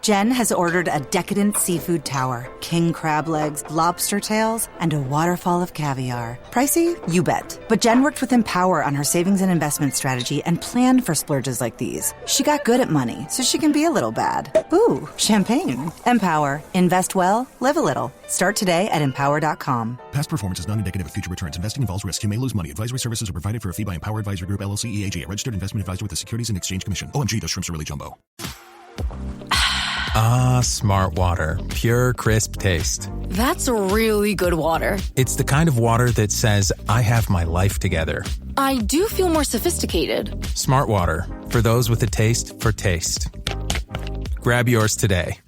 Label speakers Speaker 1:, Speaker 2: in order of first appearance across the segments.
Speaker 1: Jen has ordered a decadent seafood tower, king crab legs, lobster tails, and a waterfall of caviar. Pricey? You bet. But Jen worked with Empower on her savings and investment strategy and planned for splurges like these. She got good at money, so she can be a little bad. Ooh, champagne. Empower. Invest well, live a little. Start today at empower.com.
Speaker 2: Past performance is not indicative of future returns. Investing involves risk. You may lose money. Advisory services are provided for a fee by Empower Advisory Group, LLC, EAG, a registered investment advisor with the Securities and Exchange Commission. OMG, those shrimps are really jumbo.
Speaker 3: Ah, Smart Water. Pure, crisp taste.
Speaker 4: That's really good water.
Speaker 3: It's the kind of water that says, I have my life together.
Speaker 4: I do feel more sophisticated.
Speaker 3: Smart Water. For those with a taste for taste. Grab yours today.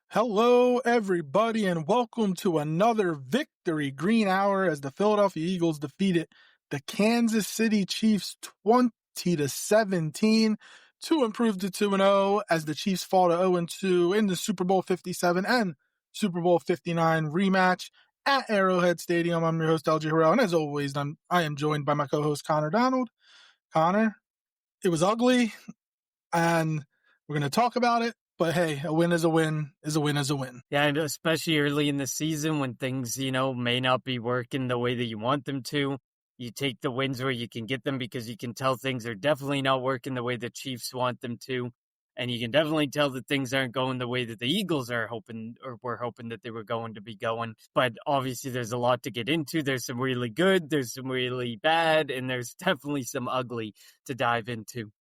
Speaker 5: Hello, everybody, and welcome to another Victory Green Hour as the Philadelphia Eagles defeated the Kansas City Chiefs 20-17 to improve to 2-0 as the Chiefs fall to 0-2 in the Super Bowl 57 and Super Bowl 59 rematch at Arrowhead Stadium. I'm your host, LG Harrell, and as always, I am joined by my co-host, Connor Donald. Connor, it was ugly, and we're going to talk about it. But hey, a win is a win is a win is a win.
Speaker 6: Yeah, and especially early in the season when things, may not be working the way that you want them to. You take the wins where you can get them because you can tell things are definitely not working the way the Chiefs want them to. And you can definitely tell that things aren't going the way that the Eagles are hoping or were hoping that they were going to be going. But obviously there's a lot to get into. There's some really good, there's some really bad, and there's definitely some ugly to dive into.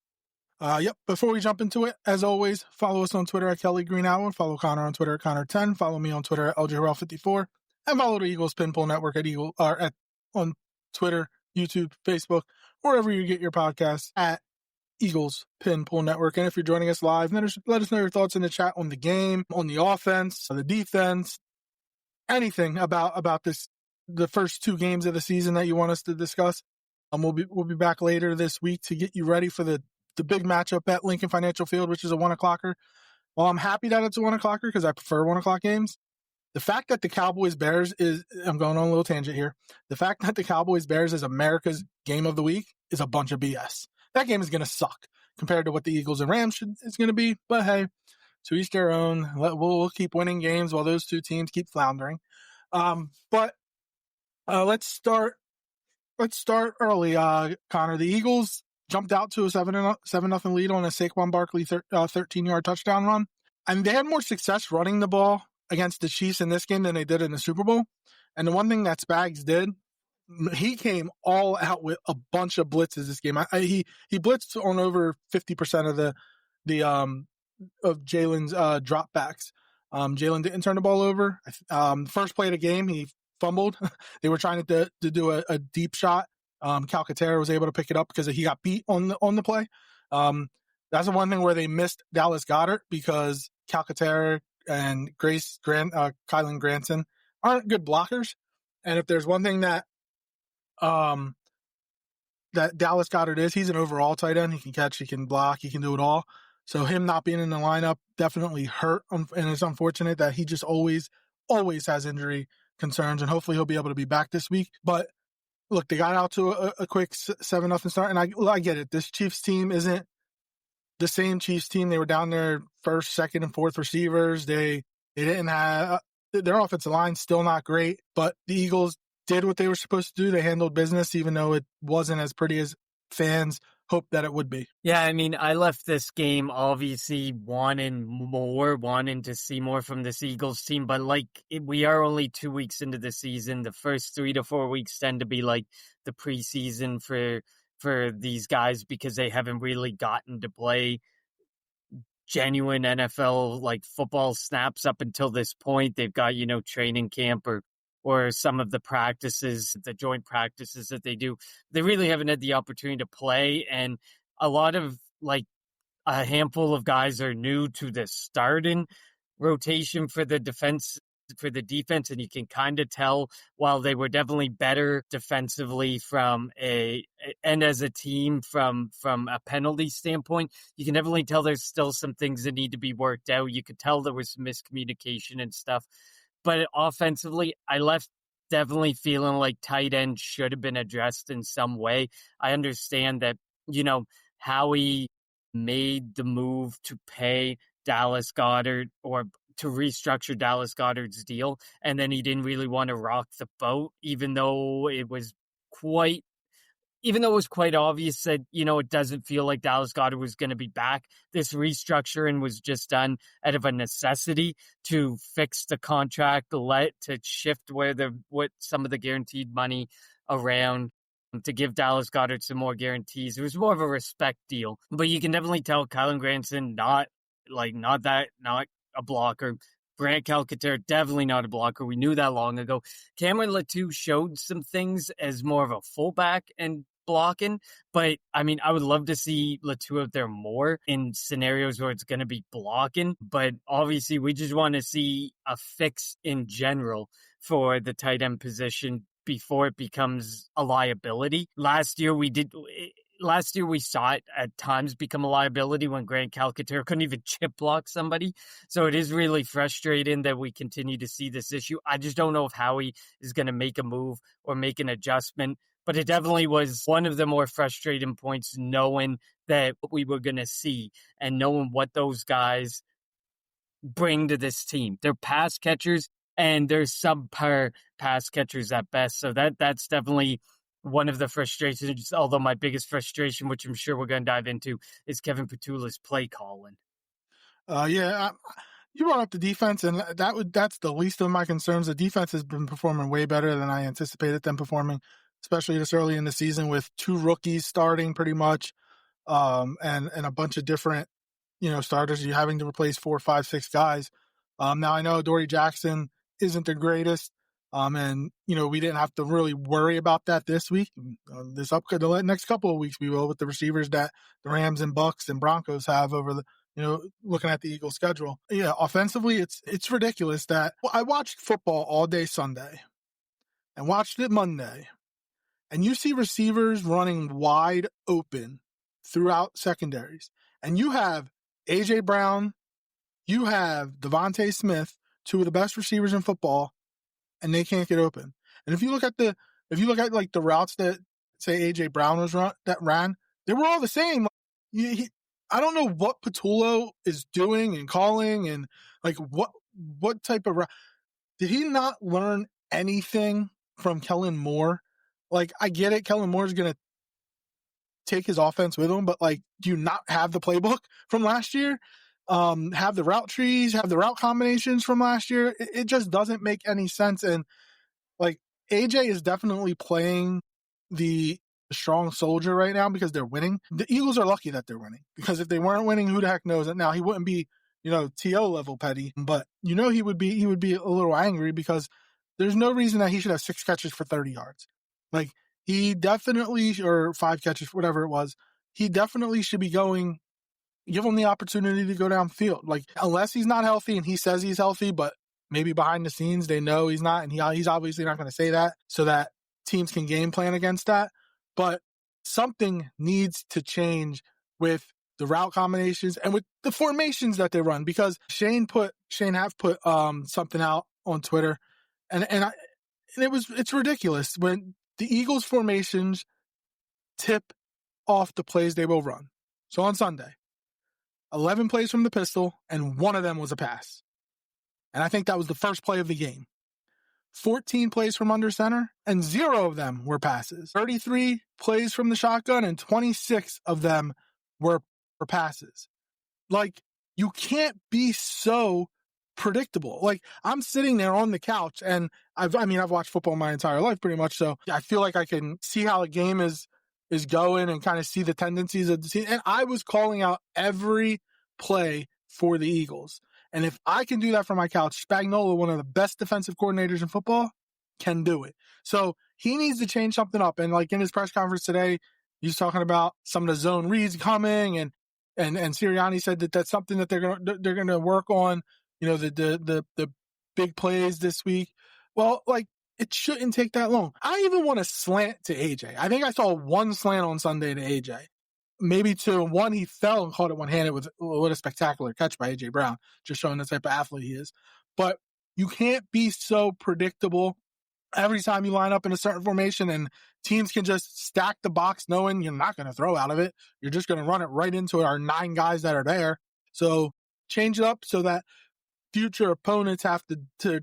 Speaker 5: Before we jump into it, as always, follow us on Twitter at Kelly Green Hour. Follow Connor on Twitter at Connor10. Follow me on Twitter at LJRL54. And follow the Eagles Pinpool Network on Twitter, YouTube, Facebook, wherever you get your podcasts at Eagles Pinpool Network. And if you're joining us live, let us know your thoughts in the chat on the game, on the offense, the defense, anything about this, the first two games of the season that you want us to discuss. We'll be back later this week to get you ready for the big matchup at Lincoln Financial Field, which is a 1:00. Well, I'm happy that it's a 1:00 because I prefer 1:00 games. The fact that the Cowboys-Bears I'm going on a little tangent here. The fact that the Cowboys-Bears is America's game of the week is a bunch of BS. That game is going to suck compared to what the Eagles and Rams is going to be. But hey, to each their own. We'll keep winning games while those two teams keep floundering. Let's start early. Connor, the Eagles jumped out to a 7-0 lead on a Saquon Barkley 13-yard touchdown run. And they had more success running the ball against the Chiefs in this game than they did in the Super Bowl. And the one thing that Spags did, he came all out with a bunch of blitzes this game. He blitzed on over 50% of Jalen's dropbacks. Jalen didn't turn the ball over. First play of the game, he fumbled. They were trying to do a deep shot. Calcaterra was able to pick it up because he got beat on the play. That's the one thing where they missed Dallas Goedert because Calcaterra and Kylan Granson aren't good blockers. And if there's one thing that Dallas Goedert is, he's an overall tight end. He can catch, he can block, he can do it all. So him not being in the lineup definitely hurt, and it's unfortunate that he just always has injury concerns, and hopefully he'll be able to be back this week. But look, they got out to a quick 7-0 start, and I get it. This Chiefs team isn't the same Chiefs team. They were down there first, second, and fourth receivers. They didn't have their offensive line still not great, but the Eagles did what they were supposed to do. They handled business, even though it wasn't as pretty as fans hoped that it would be.
Speaker 6: Yeah, I mean, I left this game obviously wanting to see more from this Eagles team, but we are only 2 weeks into the season. The first 3 to 4 weeks tend to be like the preseason for these guys because they haven't really gotten to play genuine NFL football snaps up until this point. They've got, training camp or some of the practices, the joint practices that they do. They really haven't had the opportunity to play. And a lot of a handful of guys are new to the starting rotation for the defense for the defense, and you can kind of tell while they were definitely better defensively and as a team from a penalty standpoint, you can definitely tell there's still some things that need to be worked out. You could tell there was some miscommunication and stuff. But offensively, I left definitely feeling like tight end should have been addressed in some way. I understand that, Howie made the move to pay Dallas Goedert or to restructure Dallas Goedert's deal, and then he didn't really want to rock the boat, even though it was quite obvious that, it doesn't feel like Dallas Goedert was going to be back. This restructuring was just done out of a necessity to fix the contract, to shift what some of the guaranteed money around, to give Dallas Goedert some more guarantees. It was more of a respect deal. But you can definitely tell Kylen Granson, not a blocker. Grant Calcaterra, definitely not a blocker. We knew that long ago. Cameron Latou showed some things as more of a fullback and blocking, but I would love to see Latou out there more in scenarios where it's going to be blocking. But obviously, we just want to see a fix in general for the tight end position before it becomes a liability. Last year, we saw it at times become a liability when Grant Calcaterra couldn't even chip block somebody. So it is really frustrating that we continue to see this issue. I just don't know if Howie is going to make a move or make an adjustment, but it definitely was one of the more frustrating points, knowing that what we were going to see and knowing what those guys bring to this team. They're pass catchers, and they're subpar pass catchers at best. So that's definitely one of the frustrations, although my biggest frustration, which I'm sure we're going to dive into, is Kevin Petula's play calling.
Speaker 5: You brought up the defense, and that's the least of my concerns. The defense has been performing way better than I anticipated them performing, especially this early in the season with 2 rookies starting pretty much, and a bunch of different, starters. You're having to replace 4, 5, 6 guys. Now I know Dory Jackson isn't the greatest. And we didn't have to really worry about that this week. The next couple of weeks we will, with the receivers that the Rams and Bucks and Broncos have over the, looking at the Eagles schedule. Yeah, offensively, it's ridiculous that I watched football all day Sunday and watched it Monday, and you see receivers running wide open throughout secondaries, and you have A.J. Brown, you have Devontae Smith, 2 of the best receivers in football, and they can't get open. And if you look at like the routes that, say, AJ Brown ran, they were all the same. I don't know what Petullo is doing and calling, and like what type of route. Did he not learn anything from Kellen Moore? Like, I get it, Kellen Moore is going to take his offense with him, but like, do you not have the playbook from last year? Have the route trees, have the route combinations from last year. It just doesn't make any sense. And like, AJ is definitely playing the strong soldier right now because they're winning. The Eagles are lucky that they're winning, because if they weren't winning, who the heck knows it? Now, he wouldn't be, TO level petty, but he would be a little angry because there's no reason that he should have 6 catches for 30 yards. Like, he definitely, or 5 catches, whatever it was, he definitely should be going. Give him the opportunity to go downfield. Like, unless he's not healthy, and he says he's healthy, but maybe behind the scenes they know he's not, and he's obviously not going to say that, so that teams can game plan against that. But something needs to change with the route combinations and with the formations that they run, because Shane have put something out on Twitter, and it's ridiculous when the Eagles formations tip off the plays they will run. So on Sunday, 11 plays from the pistol, and 1 of them was a pass. And I think that was the first play of the game. 14 plays from under center, and 0 of them were passes. 33 plays from the shotgun, and 26 of them were passes. Like, you can't be so predictable. Like, I'm sitting there on the couch, and I've watched football my entire life pretty much, so I feel like I can see how a game is going and kind of see the tendencies of the team. And I was calling out every play for the Eagles. And if I can do that from my couch, Spagnuolo, one of the best defensive coordinators in football, can do it. So he needs to change something up. And like in his press conference today, he's talking about some of the zone reads coming, and Sirianni said that that's something that they're gonna work on. The big plays this week. Well, like, it shouldn't take that long. I even want to slant to AJ. I think I saw one slant on Sunday to AJ. Maybe two. One, he fell and caught it one-handed with what a spectacular catch by AJ Brown, just showing the type of athlete he is. But you can't be so predictable every time you line up in a certain formation, and teams can just stack the box knowing you're not going to throw out of it. You're just going to run it right into our 9 guys that are there. So change it up so that future opponents have to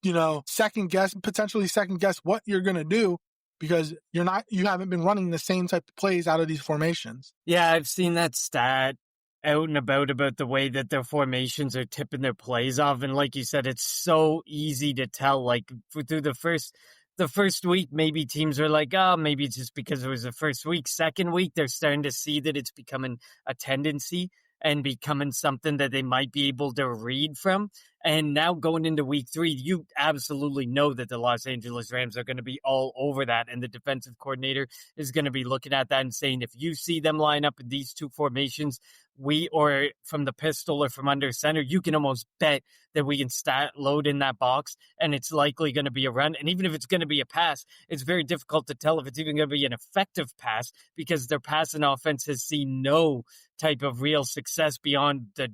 Speaker 5: potentially second guess what you're going to do, because you haven't been running the same type of plays out of these formations.
Speaker 6: Yeah, I've seen that stat out and about the way that their formations are tipping their plays off. And like you said, it's so easy to tell. Like through the first week, maybe teams are like, oh, maybe it's just because it was the first week. Second week, they're starting to see that it's becoming a tendency and becoming something that they might be able to read from. And now going into week 3, you absolutely know that the Los Angeles Rams are going to be all over that. And the defensive coordinator is going to be looking at that and saying, if you see them line up in these 2 formations, or from the pistol or from under center, you can almost bet that we can load in that box, and it's likely going to be a run. And even if it's going to be a pass, it's very difficult to tell if it's even going to be an effective pass, because their passing offense has seen no type of real success beyond the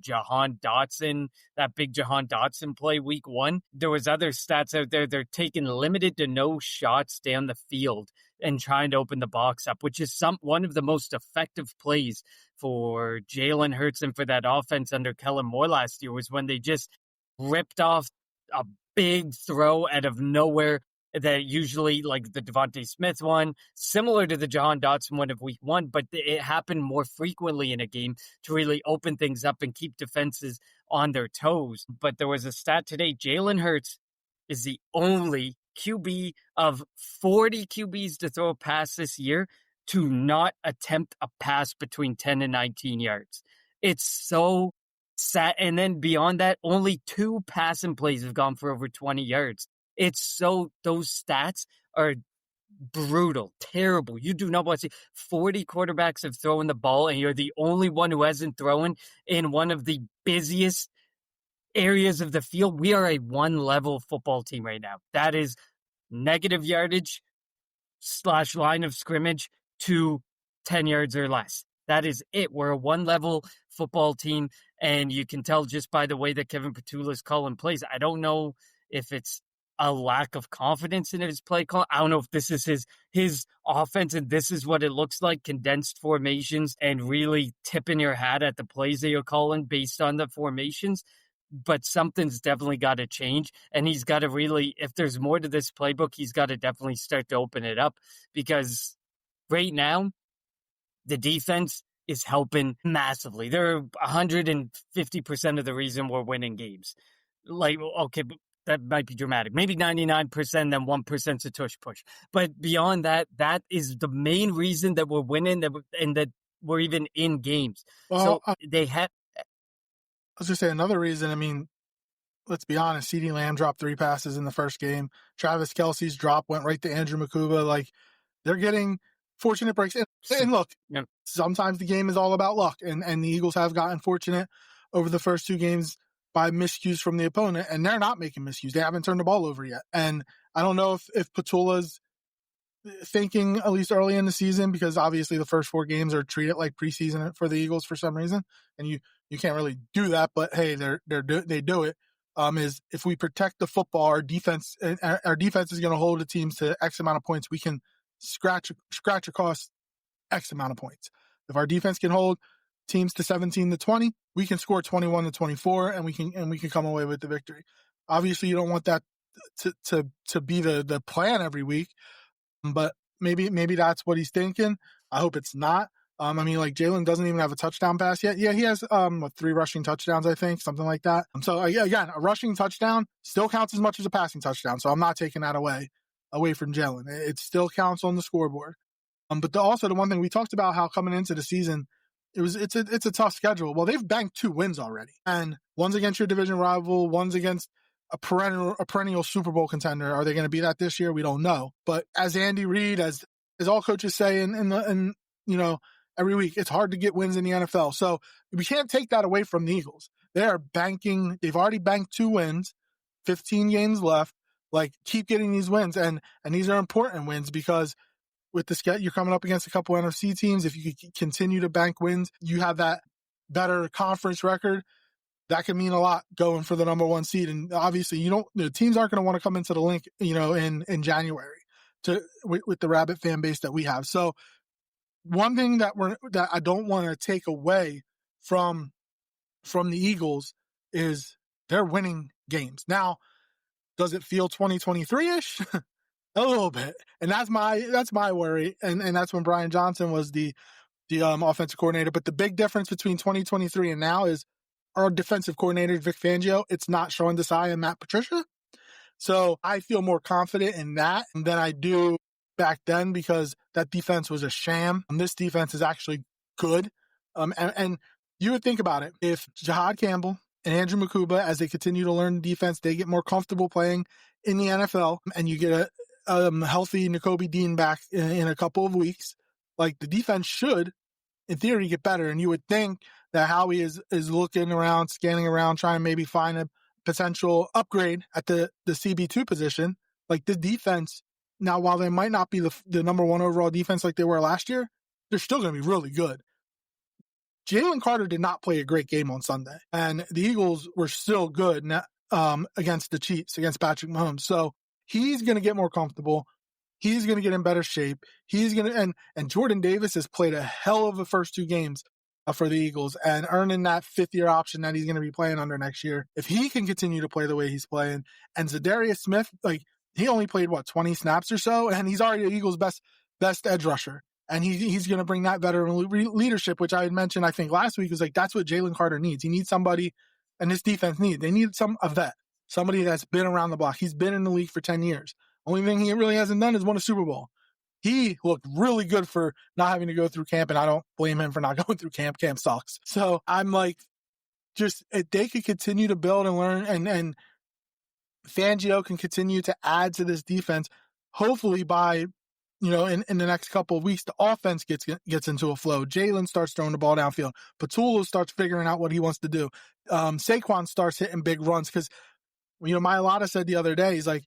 Speaker 6: that big Jahan Dotson play week 1. There was other stats out there. They're taking limited to no shots down the field and trying to open the box up, which is one of the most effective plays for Jalen Hurts and for that offense under Kellen Moore last year, was when they just ripped off a big throw out of nowhere that usually, like the Devontae Smith one, similar to the Jahan Dotson one of week 1, but it happened more frequently in a game to really open things up and keep defenses on their toes. But there was a stat today, Jalen Hurts is the only QB of 40 QBs to throw a pass this year to not attempt a pass between 10 and 19 yards. It's so sad. And then beyond that, only 2 passing plays have gone for over 20 yards. Those stats are brutal, terrible. You do not want to see 40 quarterbacks have thrown the ball, and you're the only one who hasn't thrown in one of the busiest areas of the field. We are a one-level football team right now. That is negative yardage / line of scrimmage to 10 yards or less. That is it. We're a one-level football team, and you can tell just by the way that Kevin Petula is calling plays. I don't know if it's a lack of confidence in his play call. I don't know if this is his offense and this is what it looks like, condensed formations and really tipping your hat at the plays that you're calling based on the formations. But something's definitely got to change, and he's got to really, if there's more to this playbook, he's got to definitely start to open it up, because right now the defense is helping massively. They're 150% of the reason we're winning games. Like, okay, that might be dramatic. Maybe 99%, then 1%'s a tush push. But beyond that, that is the main reason that we're winning and that we're even in games.
Speaker 5: Well,
Speaker 6: so they have.
Speaker 5: I was going to say another reason. I mean, let's be honest. CeeDee Lamb dropped 3 passes in the first game. Travis Kelce's drop went right to Andrew Makuba. Like, they're getting fortunate breaks. And look,
Speaker 6: Yep.
Speaker 5: Sometimes the game is all about luck. And the Eagles have gotten fortunate over the first 2 games by miscues from the opponent, and they're not making miscues. They haven't turned the ball over yet. And I don't know if Petula's thinking, at least early in the season, because obviously the first 4 games are treated like preseason for the Eagles for some reason, and you can't really do that. But hey, they do it. Is if we protect the football, our defense is going to hold the teams to X amount of points. We can scratch across X amount of points. If our defense can hold teams to 17-20, we can score 21-24, and we can come away with the victory. Obviously, you don't want that to be the plan every week, but maybe that's what he's thinking. I hope it's not. I mean, like, Jalen doesn't even have a touchdown pass yet. Yeah, he has 3 rushing touchdowns, I think, something like that. So again, a rushing touchdown still counts as much as a passing touchdown. So I'm not taking that away from Jalen. It still counts on the scoreboard. But also the one thing we talked about, how coming into the season, it's a tough schedule. Well, they've banked 2 wins already, and one's against your division rival, one's against a perennial Super Bowl contender. Are they going to be that this year? We don't know. But as Andy Reid, as all coaches say, in every week, it's hard to get wins in the NFL. So we can't take that away from the Eagles. They've already banked 2 wins. 15 games left. Like, keep getting these wins. And these are important wins because with the schedule, you're coming up against a couple NFC teams. If you could continue to bank wins, you have that better conference record. That can mean a lot going for the number one seed. And obviously, the teams aren't going to want to come into the link, in January with the Rabbit fan base that we have. So one thing that I don't want to take away from the Eagles is they're winning games. Now, does it feel 2023-ish? A little bit. And that's my worry. And that's when Brian Johnson was the offensive coordinator. But the big difference between 2023 and now is our defensive coordinator, Vic Fangio. It's not Sean Desai and Matt Patricia. So I feel more confident in that than I do back then because that defense was a sham. And this defense is actually good. And you would think about it. If Jahad Campbell and Andrew Makuba, as they continue to learn defense, they get more comfortable playing in the NFL, and you get a healthy Nakobe Dean back in a couple of weeks, like the defense should, in theory, get better. And you would think that Howie is looking around, scanning around, trying to maybe find a potential upgrade at the CB2 position. Like the defense, now, while they might not be the number one overall defense like they were last year, they're still going to be really good. Jalen Carter did not play a great game on Sunday, and the Eagles were still good against the Chiefs, against Patrick Mahomes. So he's going to get more comfortable. He's going to get in better shape. He's going to, and Jordan Davis has played a hell of the first two games for the Eagles and earning that fifth-year option that he's going to be playing under next year. If he can continue to play the way he's playing, and Zadarius Smith, like he only played 20 snaps or so, and he's already the Eagles' best edge rusher. And he's going to bring that veteran leadership, which I had mentioned, I think, last week, was like, that's what Jalen Carter needs. He needs somebody, and this defense needs. They need a vet, somebody that's been around the block. He's been in the league for 10 years. Only thing he really hasn't done is won a Super Bowl. He looked really good for not having to go through camp, and I don't blame him for not going through camp. Camp sucks. So I'm like, just if they could continue to build and learn, and Fangio can continue to add to this defense, hopefully by in the next couple of weeks, the offense gets into a flow. Jalen starts throwing the ball downfield. Patullo starts figuring out what he wants to do. Saquon starts hitting big runs because, Mailata said the other day, he's like,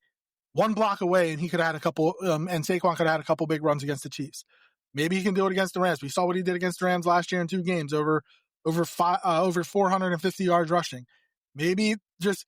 Speaker 5: one block away and he could have had a couple, and Saquon could have had a couple big runs against the Chiefs. Maybe he can do it against the Rams. We saw what he did against the Rams last year in 2 games, over 450 yards rushing. Maybe just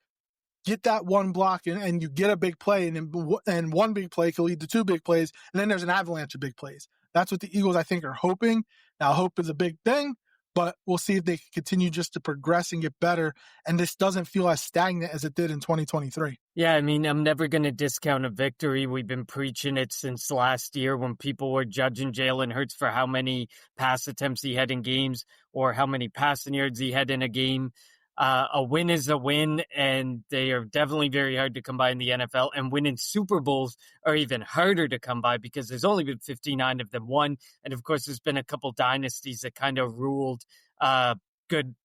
Speaker 5: get that one block and you get a big play, and one big play can lead to 2 big plays, and then there's an avalanche of big plays. That's what the Eagles, I think, are hoping. Now, hope is a big thing, but we'll see if they can continue just to progress and get better, and this doesn't feel as stagnant as it did in 2023.
Speaker 6: Yeah, I mean, I'm never going to discount a victory. We've been preaching it since last year when people were judging Jalen Hurts for how many pass attempts he had in games or how many passing yards he had in a game. A win is a win, and they are definitely very hard to come by in the NFL, and winning Super Bowls are even harder to come by because there's only been 59 of them won. And of course, there's been a couple dynasties that kind of ruled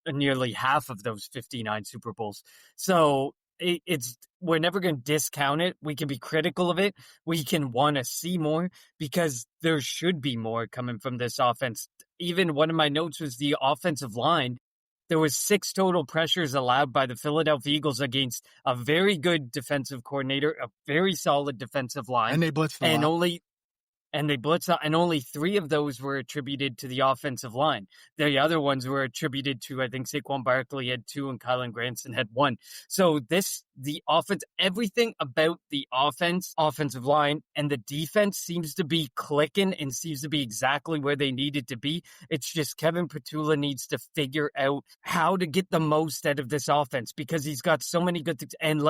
Speaker 6: nearly half of those 59 Super Bowls. So we're never going to discount it. We can be critical of it. We can want to see more because there should be more coming from this offense. Even one of my notes was the offensive line. There was 6 total pressures allowed by the Philadelphia Eagles against a very good defensive coordinator, a very solid defensive line.
Speaker 5: And they blitzed a lot.
Speaker 6: They blitzed out, and only 3 of those were attributed to the offensive line. The other ones were attributed to, I think, Saquon Barkley had 2 and Kylan Granson had 1. So the offense, everything about the offensive line, and the defense seems to be clicking and seems to be exactly where they needed to be. It's just Kevin Patullo needs to figure out how to get the most out of this offense because he's got so many good things. And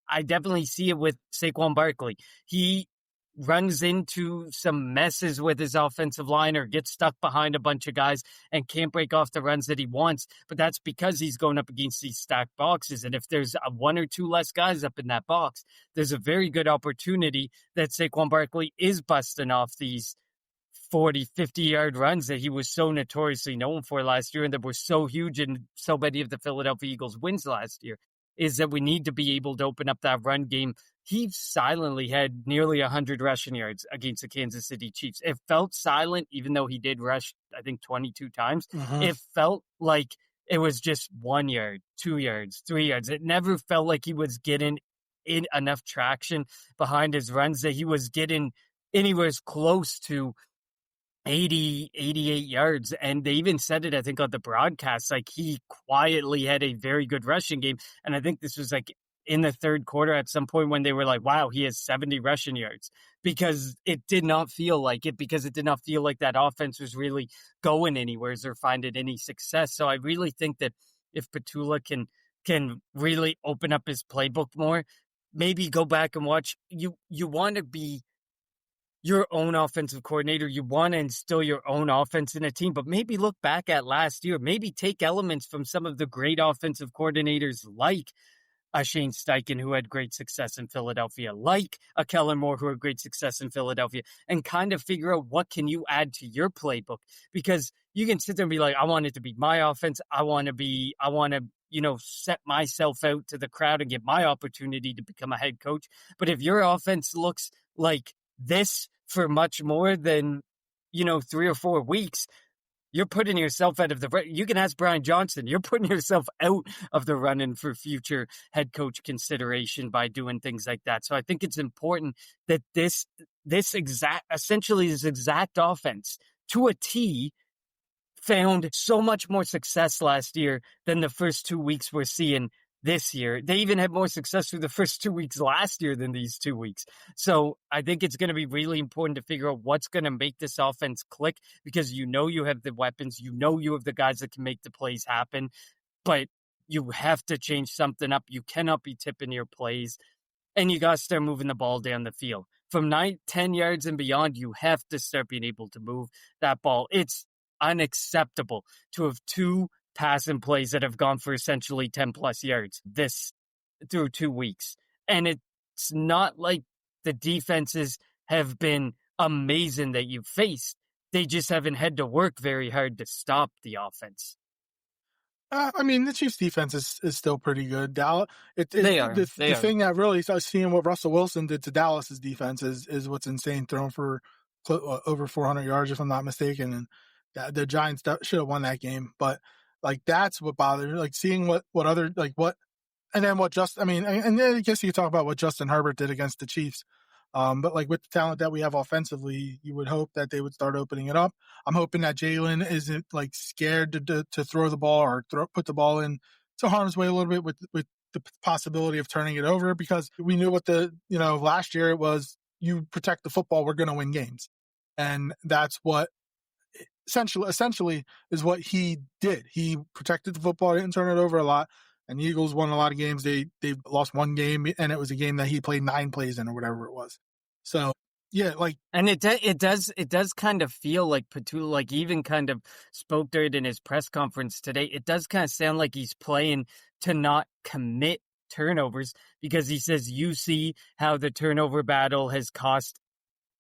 Speaker 6: I definitely see it with Saquon Barkley. He runs into some messes with his offensive line or gets stuck behind a bunch of guys and can't break off the runs that he wants. But that's because he's going up against these stacked boxes. And if there's 1 or 2 less guys up in that box, there's a very good opportunity that Saquon Barkley is busting off these 40, 50-yard runs that he was so notoriously known for last year and that were so huge in so many of the Philadelphia Eagles wins last year. Is that we need to be able to open up that run game. He silently had nearly 100 rushing yards against the Kansas City Chiefs. It felt silent, even though he did rush, I think, 22 times. It felt like it was just 1 yard, 2 yards, 3 yards. It never felt like he was getting enough traction behind his runs that he was getting anywhere close to 80, 88 yards. And they even said it, I think, on the broadcast, like he quietly had a very good rushing game. And I think this was like in the third quarter at some point when they were like, wow, he has 70 rushing yards, because it did not feel like it, because it did not feel like that offense was really going anywhere or finding any success. So I really think that if Petula can really open up his playbook more, maybe go back and watch. You want to be your own offensive coordinator. You want to instill your own offense in a team, but maybe look back at last year. Maybe take elements from some of the great offensive coordinators like a Shane Steichen, who had great success in Philadelphia, like a Kellen Moore, who had great success in Philadelphia, and kind of figure out what can you add to your playbook. Because you can sit there and be like, I want it to be my offense. I want to, set myself out to the crowd and get my opportunity to become a head coach. But if your offense looks like this for much more than, 3 or 4 weeks, you're putting yourself out of the. You can ask Brian Johnson. You're putting yourself out of the running for future head coach consideration by doing things like that. So I think it's important that this exact offense to a T found so much more success last year than the first 2 weeks we're seeing this year. They even had more success through the first 2 weeks last year than these 2 weeks. So I think it's going to be really important to figure out what's going to make this offense click, because you have the weapons, you have the guys that can make the plays happen, but you have to change something up. You cannot be tipping your plays, and you got to start moving the ball down the field. From 10 yards and beyond, you have to start being able to move that ball. It's unacceptable to have 2 passing plays that have gone for essentially 10 plus yards through 2 weeks. And it's not like the defenses have been amazing that you've faced. They just haven't had to work very hard to stop the offense.
Speaker 5: The Chiefs' defense is still pretty good. Dallas,
Speaker 6: they are.
Speaker 5: The thing that really starts seeing what Russell Wilson did to Dallas's defense is what's insane. Thrown for over 400 yards, if I'm not mistaken, and the Giants should have won that game. But like that's what bothered me. Like seeing what other and then what and then I guess you could talk about what Justin Herbert did against the Chiefs. But like with the talent that we have offensively, you would hope that they would start opening it up. I'm hoping that Jalen isn't like scared to throw the ball or put the ball in to harm's way a little bit with the possibility of turning it over, because we knew what last year it was, you protect the football, we're going to win games. And that's what essentially is what he did. He protected the football, didn't turn it over a lot. And the Eagles won a lot of games. They lost one game, and it was a game that he played 9 plays in or whatever it was. So yeah,
Speaker 6: and it does kind of feel like Petula, like he even kind of spoke to it in his press conference today. It does kind of sound like he's playing to not commit turnovers, because he says you see how the turnover battle has cost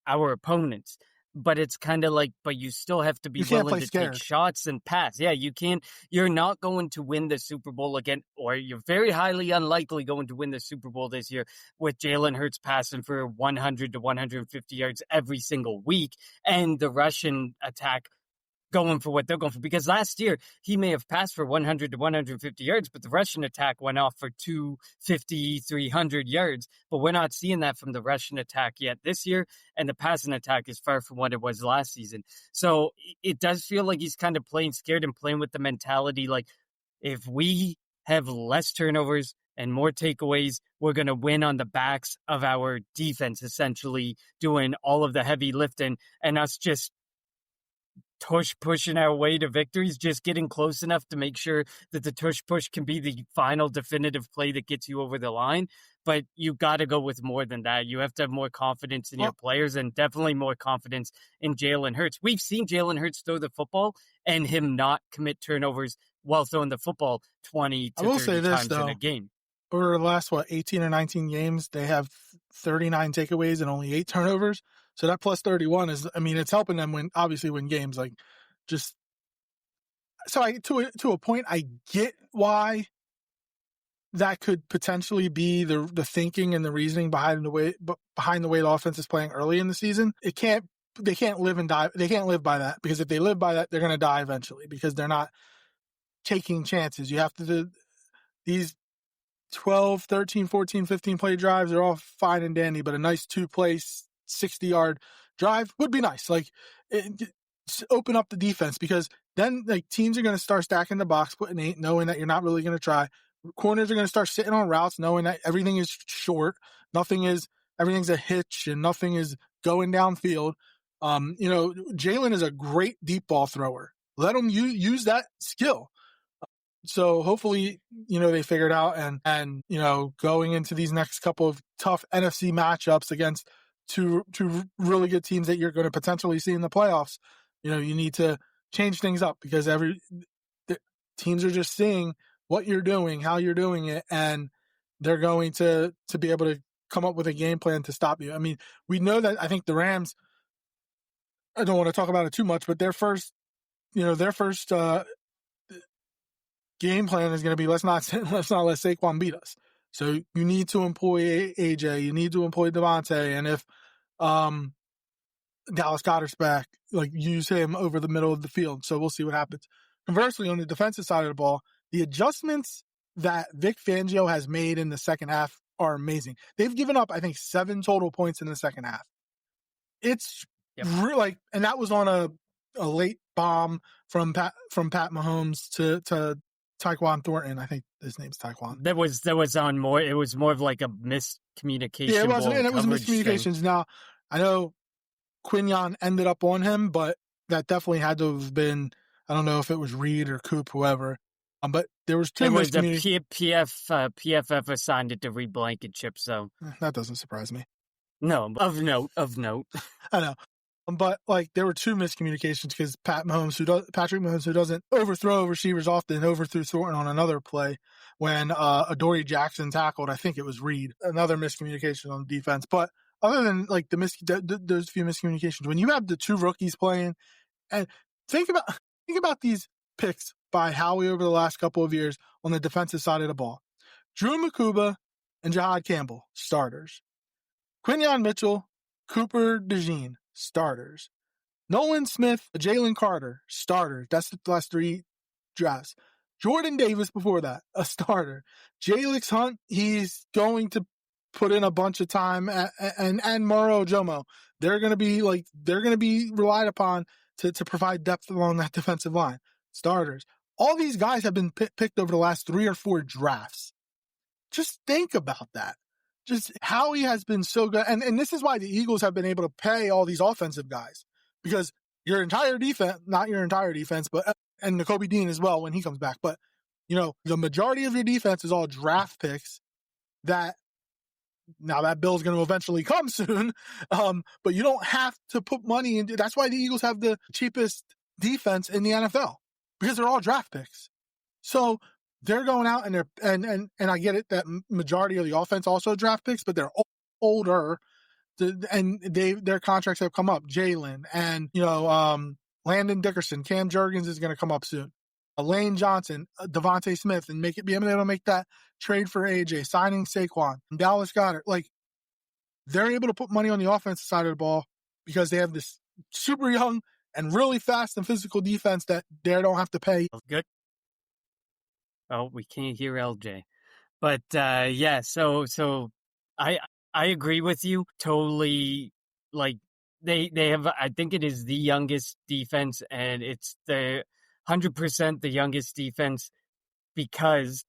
Speaker 6: our opponents. But it's kind of like, but you still have to be willing to take shots and pass. Yeah, you're not going to win the Super Bowl again, or you're very highly unlikely going to win the Super Bowl this year with Jalen Hurts passing for 100 to 150 yards every single week, and the Russian attack going for what they're going for. Because last year, he may have passed for 100 to 150 yards, but the Russian attack went off for 250, 300 yards. But we're not seeing that from the Russian attack yet this year, and the passing attack is far from what it was last season. So it does feel like he's kind of playing scared and playing with the mentality like, if we have less turnovers and more takeaways, we're going to win on the backs of our defense, essentially doing all of the heavy lifting, and us just pushing our way to victories, just getting close enough to make sure that the push can be the final definitive play that gets you over the line. But you got to go with more than that. You have to have more confidence in your players, and definitely more confidence in Jalen Hurts. We've seen Jalen Hurts throw the football and him not commit turnovers while throwing the football 20 to 30 times in a game.
Speaker 5: Over the last, 18 or 19 games, they have 39 takeaways and only 8 turnovers. So that plus 31 is, it's helping them win games. To a point, I get why that could potentially be the thinking and the reasoning behind the way the offense is playing early in the season. They can't live and die. They can't live by that, because if they live by that, they're going to die eventually, because they're not taking chances. You have to do these 12, 13, 14, 15 play drives are all fine and dandy, but a nice 2-play, 60-yard drive would be nice. Like, open up the defense, because then like teams are going to start stacking the box, putting 8, knowing that you're not really going to try. Corners are going to start sitting on routes, knowing that everything is short, everything's a hitch, and nothing is going downfield. Jalen is a great deep ball thrower. Let him use that skill. So hopefully, they figure it out, and going into these next couple of tough NFC matchups against two really good teams that you're going to potentially see in the playoffs, you need to change things up, because the teams are just seeing what you're doing, how you're doing it, and they're going to be able to come up with a game plan to stop you. I mean, we know that. I think the Rams, I don't want to talk about it too much, but their first game plan is going to be, let's not let Saquon beat us. So you need to employ AJ, you need to employ Devontae, and if Dallas Goedert's back, like, use him over the middle of the field. So we'll see what happens. Conversely, on the defensive side of the ball, the adjustments that Vic Fangio has made in the second half are amazing. They've given up, I think, 7 total points in the second half. It's really and that was on a late bomb from Pat Mahomes to Tyquan Thornton. I think his name's Tyquan.
Speaker 6: That was on more. It was more of like a miscommunication.
Speaker 5: Yeah, it was, and it was
Speaker 6: miscommunications.
Speaker 5: Thing. Now, I know Quinion ended up on him, but that definitely had to have been, I don't know if it was Reed or Coop, whoever. But there was 2 miscommunications.
Speaker 6: PFF assigned it to Reed Blankenship, so
Speaker 5: that doesn't surprise me.
Speaker 6: No, of note.
Speaker 5: I know. But there were 2 miscommunications, because Patrick Mahomes, who doesn't overthrow receivers often, overthrew Thornton on another play when Adoree Jackson tackled. I think it was Reed. Another miscommunication on defense. But other than those few miscommunications, when you have the 2 rookies playing, and think about these picks by Howie over the last couple of years on the defensive side of the ball. Drew Makuba and Jahad Campbell, starters. Quinion Mitchell, Cooper DeJean, starters. Nolan Smith, Jalen Carter, starters. That's the last 3 drafts. Jordan Davis before that, a starter. Jalix Hunt, he's going to put in a bunch of time, and Moro Jomo. They're going to be relied upon to provide depth along that defensive line. Starters. All these guys have been picked over the last 3 or 4 drafts. Just think about that. Just how he has been so good. And this is why the Eagles have been able to pay all these offensive guys, because your entire defense, not your entire defense, but, and Nakobe Dean as well when he comes back. But, the majority of your defense is all draft picks that, now that bill's going to eventually come soon. But you don't have to put money into, that's why the Eagles have the cheapest defense in the NFL, because they're all draft picks. So they're going out and and I get it that majority of the offense also draft picks, but they're older, and their contracts have come up. Jalen and Landon Dickerson, Cam Jurgens is going to come up soon. Lane Johnson, Devontae Smith, and being able to make that trade for AJ, signing Saquon, and Dallas Goedert. They're able to put money on the offensive side of the ball because they have this super young and really fast and physical defense that they don't have to pay.
Speaker 6: Good. Oh, we can't hear LJ. But yeah, so I agree with you totally. They have, I think it is the youngest defense, and it's the 100% the youngest defense because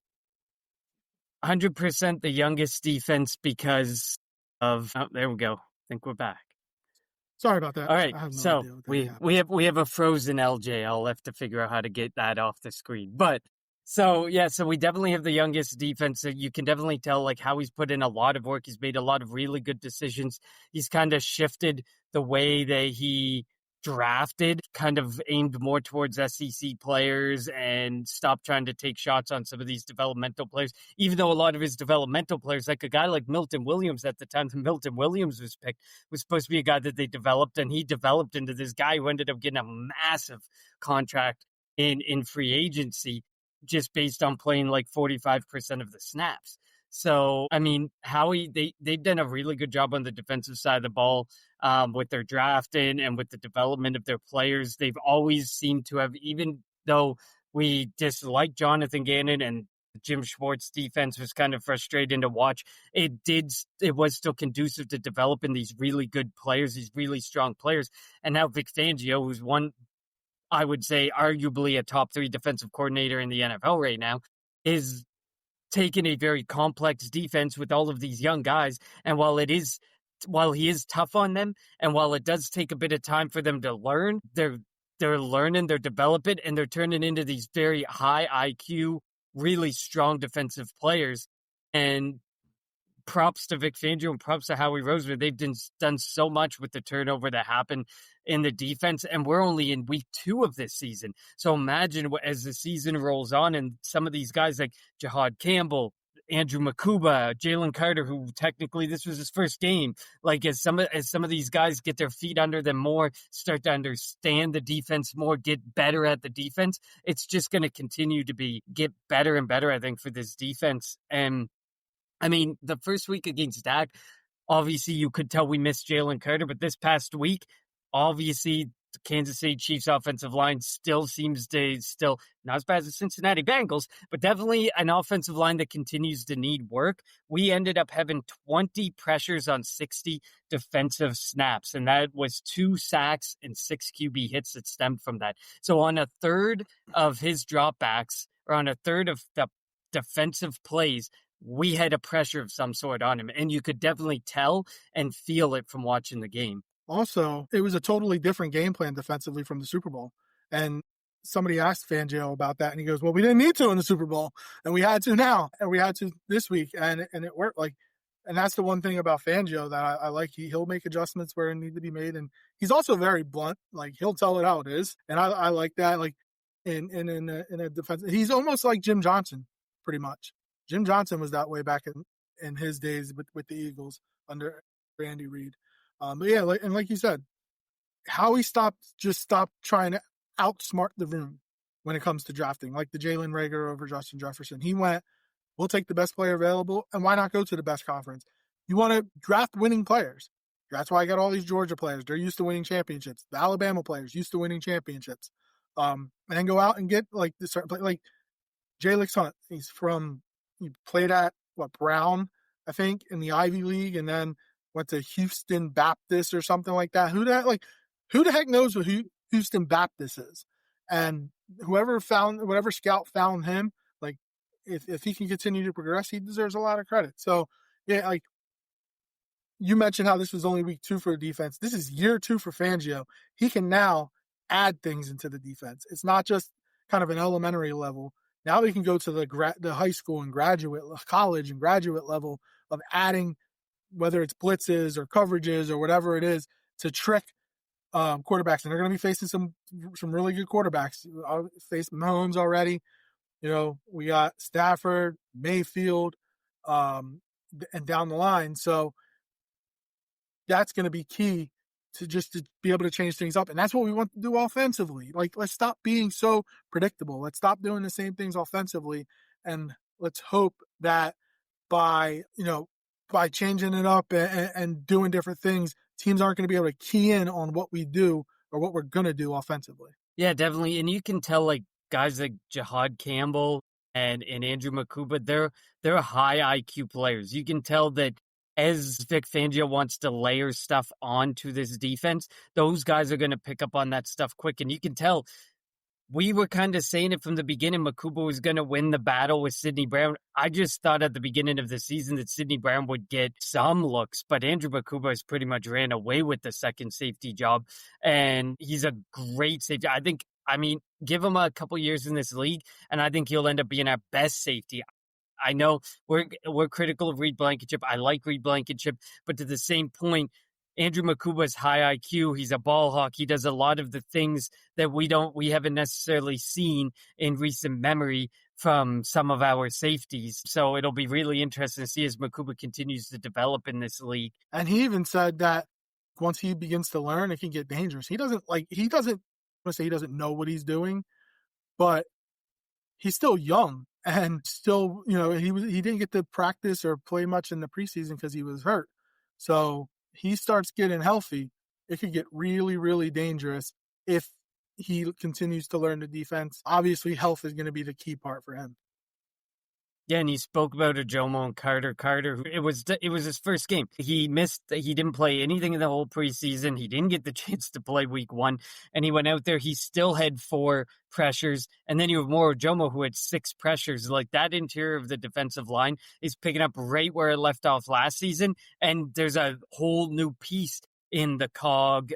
Speaker 6: 100% the youngest defense because of, oh, there we go. I think we're back.
Speaker 5: Sorry about that.
Speaker 6: All right, so we have a frozen LJ. I'll have to figure out how to get that off the screen. But so we definitely have the youngest defense. So you can definitely tell how he's put in a lot of work. He's made a lot of really good decisions. He's kind of shifted the way that he drafted, kind of aimed more towards SEC players and stopped trying to take shots on some of these developmental players, even though a lot of his developmental players, like a guy like Milton Williams at the time that Milton Williams was picked, was supposed to be a guy that they developed, and he developed into this guy who ended up getting a massive contract in free agency just based on playing 45% of the snaps. So, I mean, they've done a really good job on the defensive side of the ball with their drafting and with the development of their players. They've always seemed to have, even though we dislike Jonathan Gannon and Jim Schwartz defense was kind of frustrating to watch. It was still conducive to developing these really good players, these really strong players. And now Vic Fangio, who's one, I would say, arguably a top 3 defensive coordinator in the NFL right now, is taking a very complex defense with all of these young guys. And while he is tough on them, and while it does take a bit of time for them to learn, they're learning, they're developing, and they're turning into these very high IQ, really strong defensive players. And props to Vic Fangio and props to Howie Roseman. They've done so much with the turnover that happened in the defense, and we're only in week 2 of this season. So imagine as the season rolls on and some of these guys like Jahad Campbell, Andrew Makuba, Jalen Carter, who technically this was his first game, like as some of these guys get their feet under them more, start to understand the defense more, get better at the defense, it's just going to continue to get better and better, I think, for this defense. And I mean, the first week against Dak, obviously you could tell we missed Jalen Carter, but this past week, obviously the Kansas City Chiefs offensive line still seems to not as bad as the Cincinnati Bengals, but definitely an offensive line that continues to need work. We ended up having 20 pressures on 60 defensive snaps, and that was 2 sacks and 6 QB hits that stemmed from that. So on a third of his dropbacks, or on a third of the defensive plays, we had a pressure of some sort on him, and you could definitely tell and feel it from watching the game.
Speaker 5: Also, it was a totally different game plan defensively from the Super Bowl. And somebody asked Fangio about that, and he goes, well, we didn't need to in the Super Bowl, and we had to now, and we had to this week, and it worked. And that's the one thing about Fangio that I like. He'll make adjustments where it need to be made, and he's also very blunt. Like, he'll tell it how it is, and I like that. Like, in a defense, he's almost like Jim Johnson, pretty much. Jim Johnson was that way back in his days with the Eagles under Andy Reid. But yeah, like you said, Howie stopped trying to outsmart the room when it comes to drafting, like the Jalen Reagor over Justin Jefferson. He went, we'll take the best player available, and why not go to the best conference? You want to draft winning players. That's why I got all these Georgia players. They're used to winning championships. The Alabama players used to winning championships. And then go out and get like the certain play, like Jalen Hunt. He played at Brown, I think, in the Ivy League, and then went to Houston Baptist or something like that. Who the heck knows what Houston Baptist is? And whatever scout found him, like if he can continue to progress, he deserves a lot of credit. So yeah, like you mentioned how this was only week 2 for the defense. This is year 2 for Fangio. He can now add things into the defense. It's not just kind of an elementary level. Now we can go to the high school and college and graduate level of adding, whether it's blitzes or coverages or whatever it is, to trick quarterbacks. And they're going to be facing some really good quarterbacks. I'll face Mahomes already. You know, we got Stafford, Mayfield, and down the line. So that's going to be key to be able to change things up. And that's what we want to do offensively. Like, let's stop being so predictable. Let's stop doing the same things offensively. And let's hope that by changing it up and doing different things, teams aren't going to be able to key in on what we do or what we're going to do offensively.
Speaker 6: Yeah, definitely. And you can tell, like, guys like Jahad Campbell and Andrew Makuba, they're high IQ players. You can tell that as Vic Fangio wants to layer stuff onto this defense, those guys are going to pick up on that stuff quick. And you can tell we were kind of saying it from the beginning, Makuba was going to win the battle with Sidney Brown. I just thought at the beginning of the season that Sidney Brown would get some looks, but Andrew Makuba has pretty much ran away with the second safety job, and he's a great safety. I mean, give him a couple years in this league, and I think he'll end up being our best safety. I know we're critical of Reed Blankenship. I like Reed Blankenship, but to the same point, Andrew Makuba's high IQ. He's a ball hawk. He does a lot of the things that we haven't necessarily seen in recent memory from some of our safeties. So it'll be really interesting to see as Makuba continues to develop in this league.
Speaker 5: And he even said that once he begins to learn, it can get dangerous. He doesn't want to say he doesn't know what he's doing, but he's still young and still, he didn't get to practice or play much in the preseason because he was hurt. So he starts getting healthy, it could get really, really dangerous if he continues to learn the defense. Obviously, health is going to be the key part for him.
Speaker 6: Yeah, and he spoke about Ajomo and Carter. Carter, it was his first game. He didn't play anything in the whole preseason. He didn't get the chance to play week 1, and he went out there. He still had 4 pressures, and then you have more Ajomo, who had 6 pressures. Like, that interior of the defensive line is picking up right where it left off last season, and there's a whole new piece in the cog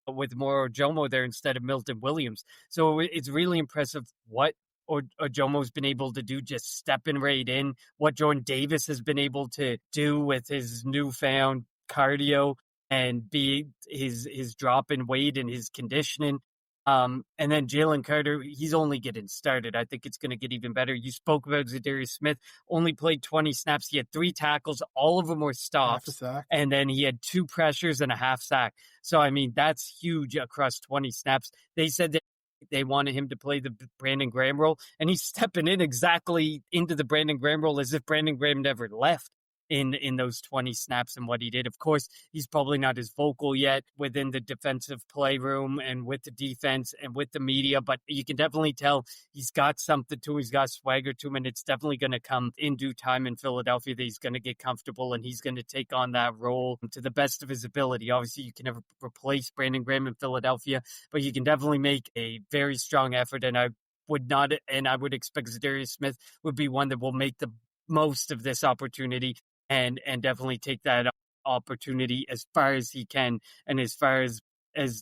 Speaker 6: with more Ajomo there instead of Milton Williams. So it's really impressive what or Jomo's been able to do, just stepping right in, what Jordan Davis has been able to do with his newfound cardio and be his drop in weight and his conditioning. And then Jalen Carter, he's only getting started. I think it's going to get even better. You spoke about Zadarius Smith, only played 20 snaps. He had 3 tackles. All of them were stops. And then he had 2 pressures and a half sack. So, I mean, that's huge across 20 snaps. They said that they wanted him to play the Brandon Graham role, and he's stepping in exactly into the Brandon Graham role as if Brandon Graham never left in those 20 snaps and what he did. Of course, he's probably not as vocal yet within the defensive playroom and with the defense and with the media, but you can definitely tell he's got something to him. He's got swagger to him, and it's definitely going to come in due time in Philadelphia that he's going to get comfortable and he's going to take on that role to the best of his ability. Obviously, you can never replace Brandon Graham in Philadelphia, but you can definitely make a very strong effort, and I would expect Zadarius Smith would be one that will make the most of this opportunity and definitely take that opportunity as far as he can and as far as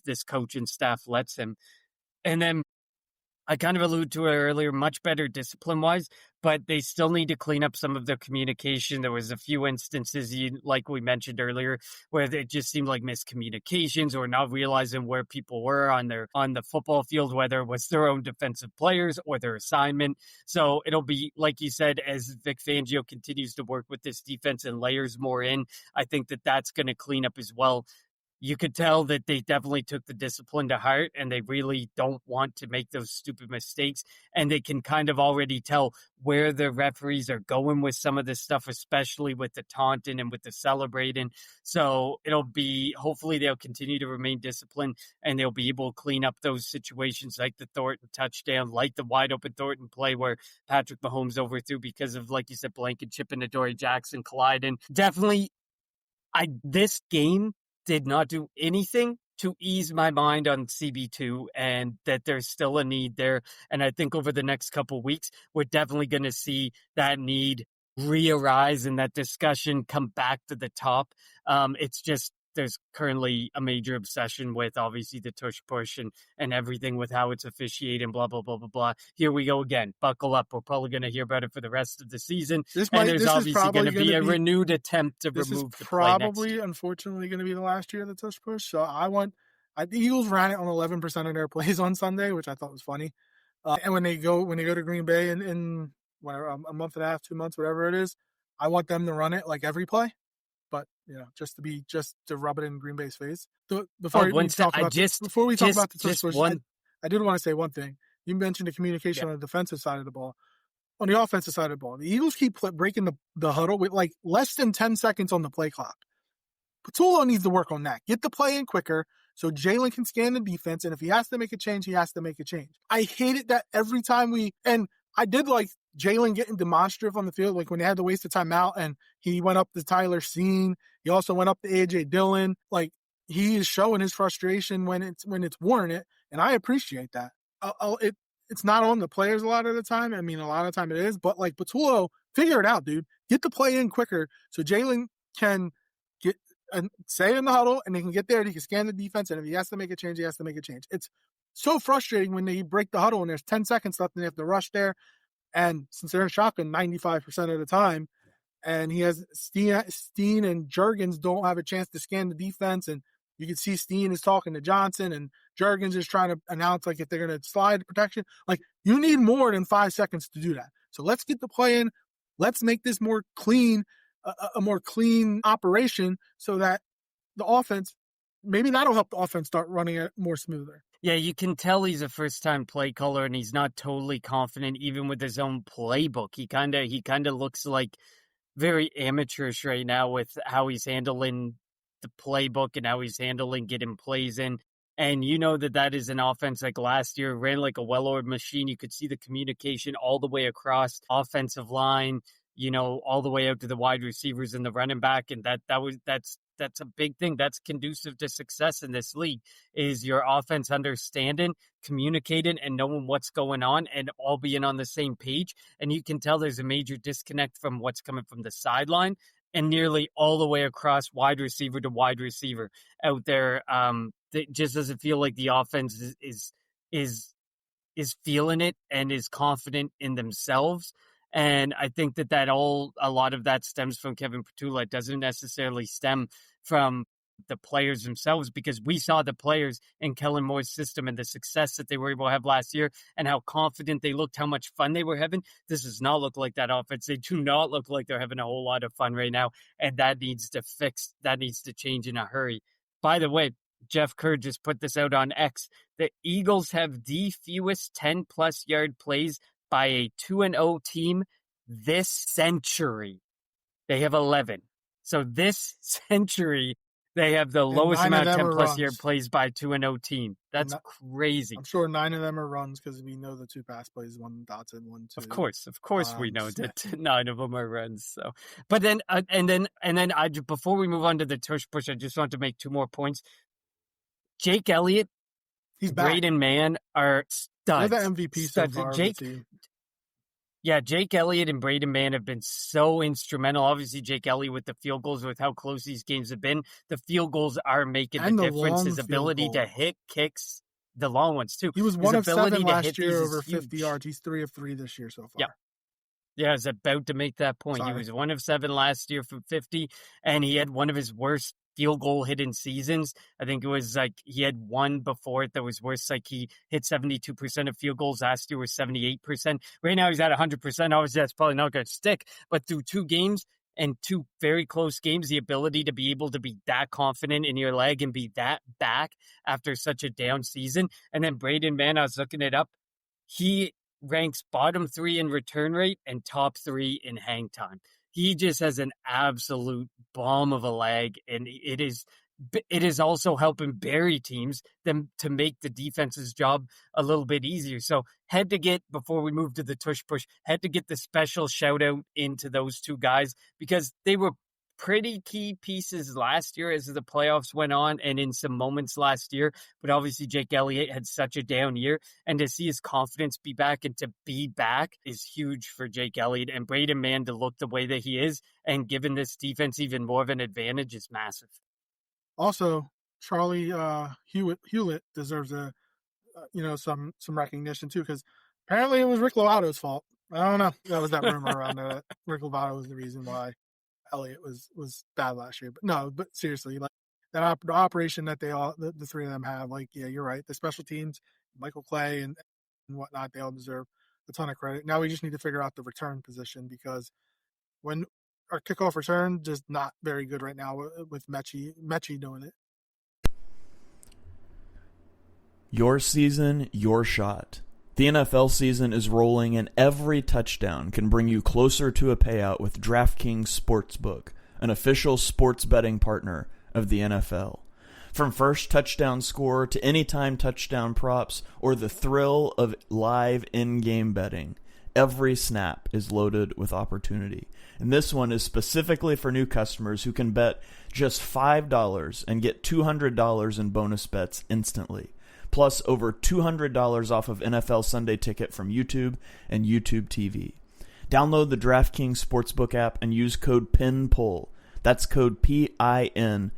Speaker 6: this coach and staff lets him. And then I kind of alluded to it earlier, much better discipline-wise, but they still need to clean up some of their communication. There was a few instances, like we mentioned earlier, where it just seemed like miscommunications or not realizing where people were on the football field, whether it was their own defensive players or their assignment. So it'll be, like you said, as Vic Fangio continues to work with this defense and layers more in, I think that that's going to clean up as well. You could tell that they definitely took the discipline to heart and they really don't want to make those stupid mistakes. And they can kind of already tell where the referees are going with some of this stuff, especially with the taunting and with the celebrating. So hopefully they'll continue to remain disciplined and they'll be able to clean up those situations like the Thornton touchdown, like the wide open Thornton play where Patrick Mahomes overthrew because of, like you said, Blankenship and Adoree Jackson colliding. Definitely, this game did not do anything to ease my mind on CB2 and that there's still a need there. And I think over the next couple of weeks, we're definitely going to see that need re-arise and that discussion come back to the top. It's just there's currently a major obsession with obviously the tush push and everything with how it's officiated and blah, blah, blah, blah, blah. Here we go again. Buckle up. We're probably going to hear about it for the rest of the season. There's obviously going to be a renewed attempt to remove the play next year.
Speaker 5: This is probably, unfortunately, going to be the last year of the tush push. So the Eagles ran it on 11% of their plays on Sunday, which I thought was funny. And when they go to Green Bay in whatever, a month and a half, 2 months, whatever it is, I want them to run it like every play. But just to rub it in Green Bay's face. Before we talk about the tush push, I did want to say one thing. You mentioned the communication on the defensive side of the ball. On the offensive side of the ball, the Eagles keep breaking the huddle with like less than 10 seconds on the play clock. Patullo needs to work on that. Get the play in quicker so Jalen can scan the defense, and if he has to make a change, he has to make a change. I hated that every time and I did like Jalen getting demonstrative on the field, like when they had to waste the timeout and he went up to Tyler Seen. He also went up to A.J. Dillon. Like, he is showing his frustration when it's warranted, and I appreciate that. It's not on the players a lot of the time. I mean, a lot of the time it is, but like Patullo, figure it out, dude. Get the play in quicker so Jalen can get and stay in the huddle and they can get there and he can scan the defense, and if he has to make a change, he has to make a change. It's so frustrating when they break the huddle and there's 10 seconds left and they have to rush there. And since they're in shotgun 95% of the time, and he has Steen and Juergens don't have a chance to scan the defense, and you can see Steen is talking to Johnson and Juergens is trying to announce like if they're going to slide protection. Like, you need more than 5 seconds to do that. So let's get the play in. Let's make this more clean, a more clean operation so that the offense, maybe that'll help the offense start running it more smoother.
Speaker 6: Yeah, you can tell he's a first-time play caller, and he's not totally confident even with his own playbook. He kind of looks like very amateurish right now with how he's handling the playbook and how he's handling getting plays in. And you know that is an offense like last year, ran like a well-oiled machine. You could see the communication all the way across offensive line, all the way out to the wide receivers and the running back. And that's a big thing. That's conducive to success in this league, is your offense understanding, communicating, and knowing what's going on and all being on the same page. And you can tell there's a major disconnect from what's coming from the sideline and nearly all the way across wide receiver to wide receiver out there. It just doesn't feel like the offense is feeling it and is confident in themselves. And I think that a lot of that stems from Kevin Petula. It doesn't necessarily stem from the players themselves, because we saw the players in Kellen Moore's system and the success that they were able to have last year and how confident they looked, how much fun they were having. This does not look like that offense. They do not look like they're having a whole lot of fun right now. And that needs to fix. That needs to change in a hurry. By the way, Jeff Kerr just put this out on X. The Eagles have the fewest 10-plus yard plays by a 2-0 team this century. They have 11. So this century, they have the lowest amount of 10-plus yard plays by a 2-0 team. That's crazy.
Speaker 5: I'm sure 9 of them are runs, because we know the 2 pass plays, 1 Dotson, 1 2.
Speaker 6: Of course, we know that 9 of them are runs. So, but then, before we move on to the tush push, I just want to make 2 more points. Jake Elliott,
Speaker 5: he's back.
Speaker 6: Braden Mann are studs.
Speaker 5: They're the MVP so far.
Speaker 6: Jake Elliott and Braden Mann have been so instrumental. Obviously, Jake Elliott with the field goals, with how close these games have been. The field goals are making the difference. His ability to hit kicks, the long ones too.
Speaker 5: He was 1 of 7 last year over 50 yards. He's 3 of 3 this year so far.
Speaker 6: Yeah, I was about to make that point. He was 1 of 7 last year from 50, and he had one of his worst field goal hidden seasons. I think it was like he had one before it that was worse. Like he hit 72% of field goals. Last year was 78%. Right now he's at 100%. Obviously that's probably not going to stick, but through 2 games and 2 very close games, the ability to be able to be that confident in your leg and be that back after such a down season. And then Braden Mann, I was looking it up. He ranks bottom 3 in return rate and top 3 in hang time. He just has an absolute bomb of a leg, and it is also helping bury teams them to make the defense's job a little bit easier. So before we move to the tush push, had to get the special shout out into those 2 guys, because they were pretty key pieces last year as the playoffs went on and in some moments last year. But obviously Jake Elliott had such a down year, and to see his confidence be back and to be back is huge for Jake Elliott. And Braden Mann to look the way that he is and giving this defense even more of an advantage is massive.
Speaker 5: Also, Charlie Hewlett deserves some recognition too, because apparently it was Rick Lovato's fault. I don't know. That was that rumor around that Rick Lovato was the reason why Elliott was bad last year. But seriously, like that operation that the 3 of them have, like, yeah, you're right. The special teams, Michael Clay and whatnot, they all deserve a ton of credit. Now we just need to figure out the return position, because when our kickoff return just not very good right now with Mechie doing it.
Speaker 7: Your season, your shot. The NFL season is rolling, and every touchdown can bring you closer to a payout with DraftKings Sportsbook, an official sports betting partner of the NFL. From first touchdown score to anytime touchdown props or the thrill of live in-game betting, every snap is loaded with opportunity. And this one is specifically for new customers who can bet just $5 and get $200 in bonus bets instantly. Plus over $200 off of NFL Sunday Ticket from YouTube and YouTube TV. Download the DraftKings Sportsbook app and use code PINPULL. That's code PINPULL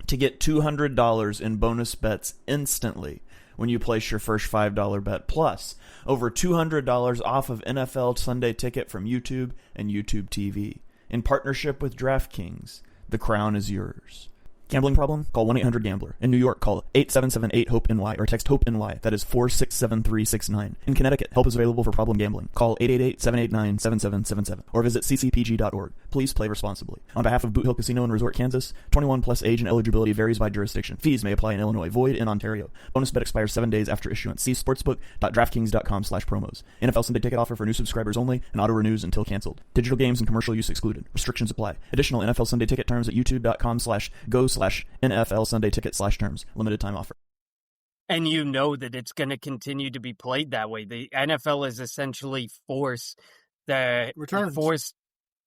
Speaker 7: to get $200 in bonus bets instantly when you place your first $5 bet. Plus over $200 off of NFL Sunday Ticket from YouTube and YouTube TV. In partnership with DraftKings, the crown is yours. Gambling problem? Call 1-800-GAMBLER. In New York, call 8778-HOPE-NY or text HOPE-NY. That is 467-369. In Connecticut, help is available for problem gambling. Call 888-789-7777 or visit ccpg.org. Please play responsibly. On behalf of Boot Hill Casino and Resort, Kansas, 21 plus age and eligibility varies by jurisdiction. Fees may apply in Illinois. Void in Ontario. Bonus bet expires 7 days after issuance. See sportsbook.draftkings.com/promos. NFL Sunday Ticket offer for new subscribers only and auto renews until canceled. Digital games and commercial use excluded. Restrictions apply. Additional NFL Sunday Ticket terms at youtube.com/go/NFL Sunday Ticket/terms. Limited time offer.
Speaker 6: And you know that it's going to continue to be played that way. The NFL is essentially forced the
Speaker 5: Returns.
Speaker 6: forced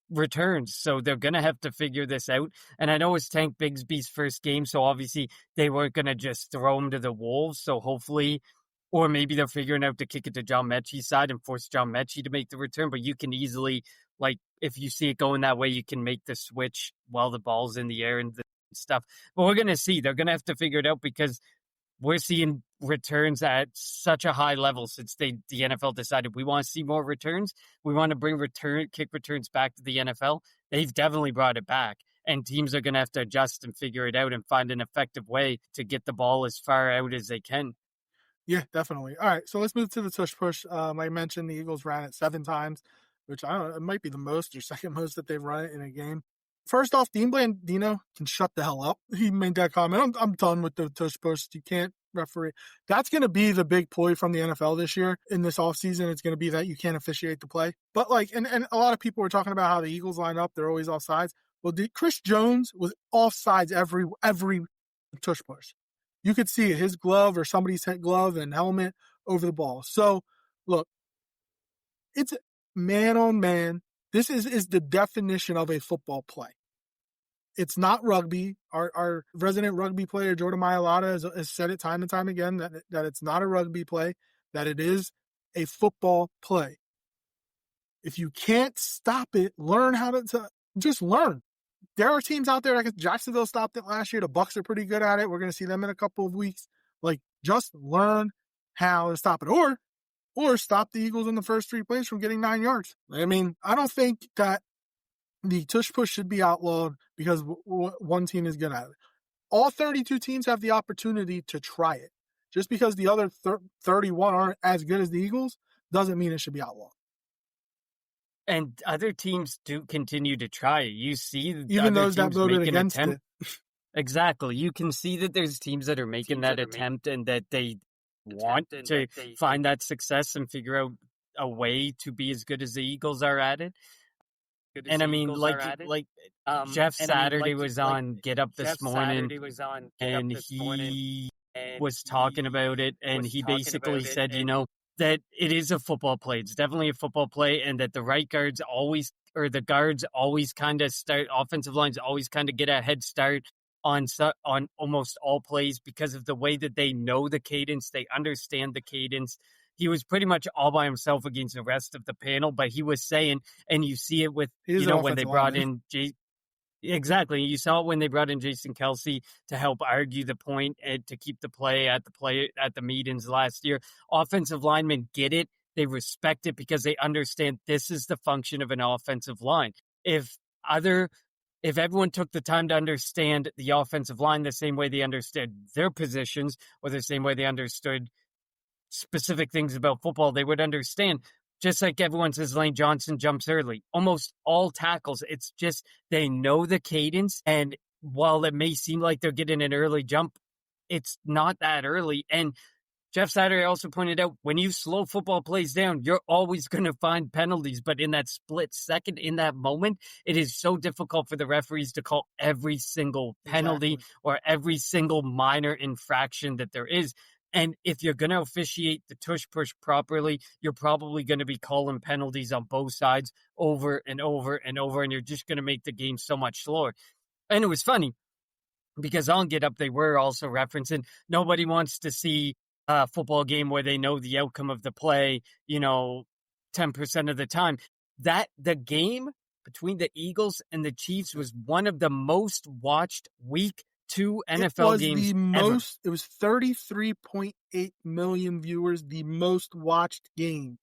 Speaker 6: returns. So they're going to have to figure this out. And I know it's Tank Bigsby's first game, so obviously they weren't going to just throw him to the Wolves. So hopefully, or maybe they're figuring out to kick it to John Mechie's side and force John Mechie to make the return. But you can easily, like, if you see it going that way, you can make the switch while the ball's in the air and stuff. But we're going to see. They're going to have to figure it out because we're seeing returns at such a high level since the NFL decided we want to see more returns. We want to bring kick returns back to the NFL. They've definitely brought it back. And teams are going to have to adjust and figure it out and find an effective way to get the ball as far out as they can.
Speaker 5: Yeah, definitely. All right, so let's move to the tush push. I mentioned the Eagles ran it 7 times, which I don't know, it might be the most or second most that they've run it in a game. First off, Dean Blandino can shut the hell up. He made that comment. I'm done with the tush push. You can't referee. That's going to be the big ploy from the NFL this year in this offseason. It's going to be that you can't officiate the play. But and a lot of people were talking about how the Eagles line up. They're always offsides. Well, Chris Jones was offsides every tush push. You could see it, his glove or somebody's glove and helmet over the ball. So, look, it's man on man. This is the definition of a football play. It's not rugby. Our resident rugby player, Jordan Mailata, has said it time and time again that it's not a rugby play, that it is a football play. If you can't stop it, learn how to just learn. There are teams out there, like Jacksonville stopped it last year. The Bucs are pretty good at it. We're going to see them in a couple of weeks. Like, just learn how to stop it. Or stop the Eagles in the first 3 plays from getting 9 yards. I mean, I don't think that the tush push should be outlawed because one team is good at it. All 32 teams have the opportunity to try it. Just because the other 31 aren't as good as the Eagles doesn't mean it should be outlawed.
Speaker 6: And other teams do continue to try it. You see
Speaker 5: even those that voted against it.
Speaker 6: Exactly. You can see that there's teams that are making that attempt and that they want to find that success and figure out a way to be as good as the Eagles are at it. And I mean, Jeff Saturday was on Get Up this morning, and he was talking about it, and he basically said, that it is a football play. It's definitely a football play, and that the right guards always, or the guards always kind of start, offensive lines always kind of get a head start on almost all plays because of the way that they know the cadence, they understand the cadence. He was pretty much all by himself against the rest of the panel, but he was saying, and you see it with, when they brought in Exactly. You saw it when they brought in Jason Kelce to help argue the point and to keep the play at the meetings last year. Offensive linemen get it. They respect it because they understand this is the function of an offensive line. If everyone took the time to understand the offensive line the same way they understood their positions or the same way they understood specific things about football, they would understand. Just like everyone says, Lane Johnson jumps early. Almost all tackles, it's just they know the cadence. And while it may seem like they're getting an early jump, it's not that early. And Jeff Saturday also pointed out, when you slow football plays down, you're always going to find penalties. But in that split second, in that moment, it is so difficult for the referees to call every single penalty or every single minor infraction that there is. And if you're going to officiate the tush push properly, you're probably going to be calling penalties on both sides over and over and over, and you're just going to make the game so much slower. And it was funny because on Get Up, they were also referencing nobody wants to see a football game where they know the outcome of the play, 10% of the time. That the game between the Eagles and the Chiefs was one of the most watched week 2 NFL games ever.
Speaker 5: It was 33.8 million viewers, the most watched game,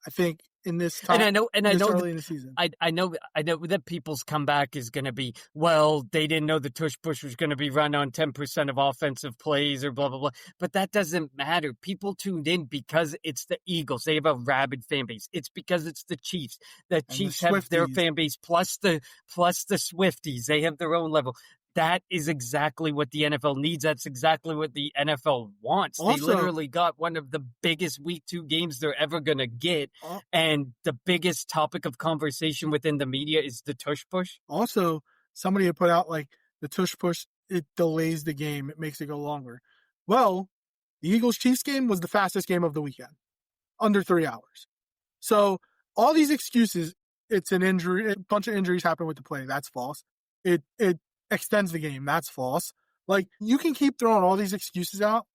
Speaker 5: I think, in this time.
Speaker 6: And I know
Speaker 5: early in the season.
Speaker 6: I know that people's comeback is going to be, well, they didn't know the tush push was going to be run on 10% of offensive plays or blah, blah, blah. But that doesn't matter. People tuned in because it's the Eagles. They have a rabid fan base. It's because it's the Chiefs. The Chiefs have their fan base plus the Swifties. They have their own level. That is exactly what the NFL needs. That's exactly what the NFL wants. Also, they literally got one of the biggest week 2 games they're ever going to get. And the biggest topic of conversation within the media is the tush push.
Speaker 5: Also, somebody had put out the tush push, it delays the game. It makes it go longer. Well, the Eagles-Chiefs game was the fastest game of the weekend. Under 3 hours. So all these excuses, it's an injury, a bunch of injuries happen with the play. That's false. It extends the game. That's false. Like, you can keep throwing all these excuses out.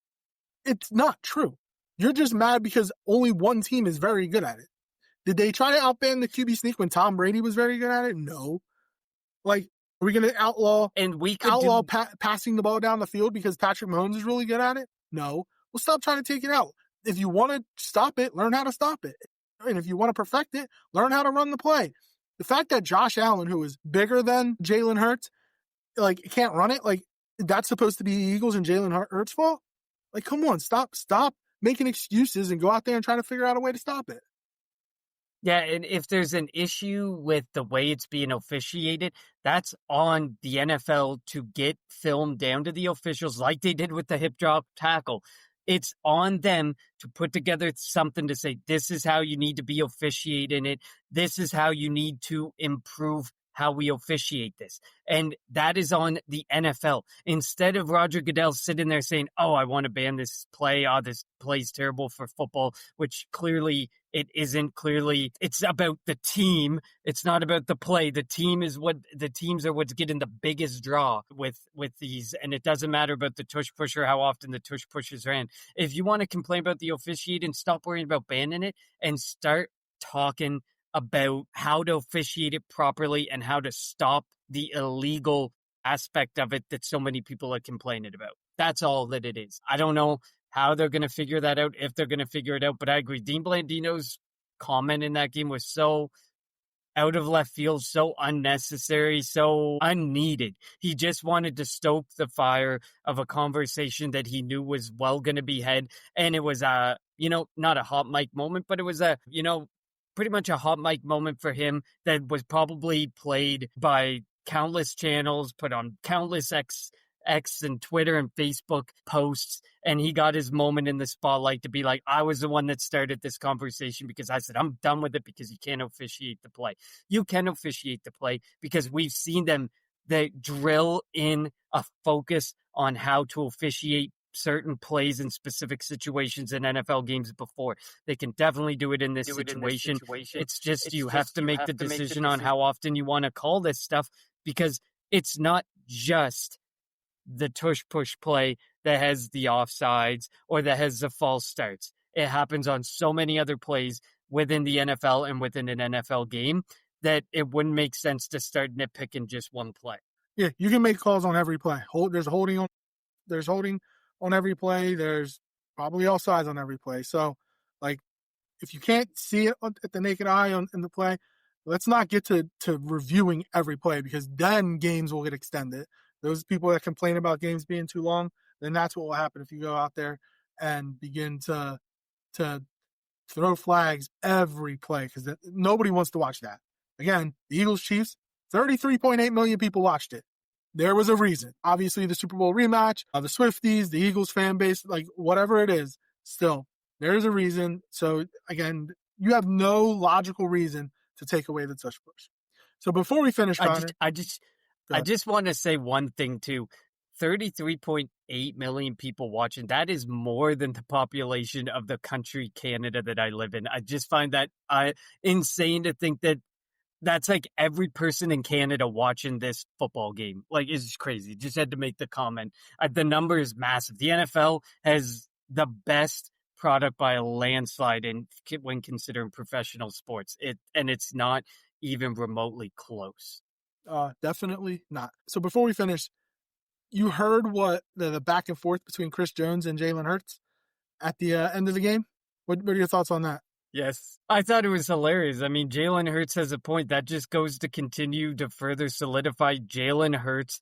Speaker 5: It's not true. You're just mad because only one team is very good at it. Did they try to outban the QB sneak when Tom Brady was very good at it? No. Like, are we going to outlaw passing the ball down the field because Patrick Mahomes is really good at it? No. Well, stop trying to take it out. If you want to stop it, learn how to stop it. And if you want to perfect it, learn how to run the play. The fact that Josh Allen, who is bigger than Jalen Hurts, like, can't run it, like, that's supposed to be the Eagles and Jalen Hurts' fault? Like, come on, stop making excuses and go out there and try to figure out a way to stop it.
Speaker 6: Yeah, and if there's an issue with the way it's being officiated, that's on the NFL to get film down to the officials like they did with the hip drop tackle. It's on them to put together something to say, this is how you need to be officiating it. This is how you need to improve how we officiate this. And that is on the NFL. Instead of Roger Goodell sitting there saying, oh, I want to ban this play. Oh, this play's terrible for football, which clearly it isn't. Clearly, it's about the team. It's not about the play. The teams are what's getting the biggest draw with these. And it doesn't matter about the tush pusher, how often the tush pushers ran. If you want to complain about the officiating, stop worrying about banning it and start talking about how to officiate it properly and how to stop the illegal aspect of it that so many people are complaining about. That's all that it is. I don't know how they're going to figure that out, if they're going to figure it out, but I agree. Dean Blandino's comment in that game was so out of left field, so unnecessary, so unneeded. He just wanted to stoke the fire of a conversation that he knew was well going to be had. And it was not a hot mic moment, but it was pretty much a hot mic moment for him that was probably played by countless channels, put on countless X and Twitter and Facebook posts, and he got his moment in the spotlight to be like, I was the one that started this conversation because I said, I'm done with it because you can't officiate the play. You can officiate the play because we've seen them, they drill in a focus on how to officiate certain plays in specific situations in NFL games before. They can definitely do it in this situation. It's just you have to make the decision on how often you want to call this stuff, because it's not just the tush push play that has the offsides or that has the false starts. It happens on so many other plays within the NFL and within an NFL game that it wouldn't make sense to start nitpicking just one play.
Speaker 5: Yeah, you can make calls on every play. There's holding on every play. There's probably offsides on every play. So, like, if you can't see it at the naked eye in the play, let's not get to reviewing every play, because then games will get extended. Those people that complain about games being too long, then that's what will happen if you go out there and begin to throw flags every play, because nobody wants to watch that. Again, the Eagles-Chiefs, 33.8 million people watched it. There was a reason. Obviously, the Super Bowl rematch, the Swifties, the Eagles fan base, like, whatever it is, still, there's a reason. So, again, you have no logical reason to take away the tush push. So before we finish, Connor,
Speaker 6: I just want to say one thing too. 33.8 million people watching. That is more than the population of the country Canada that I live in. I just find that insane to think that that's like every person in Canada watching this football game. Like, it's crazy. Just had to make the comment. The number is massive. The NFL has the best product by a landslide when considering professional sports. It's not even remotely close.
Speaker 5: Definitely not. So before we finish, you heard what the back and forth between Chris Jones and Jalen Hurts at the end of the game? What are your thoughts on that?
Speaker 6: Yes. I thought it was hilarious. I mean, Jalen Hurts has a point. That just goes to continue to further solidify Jalen Hurts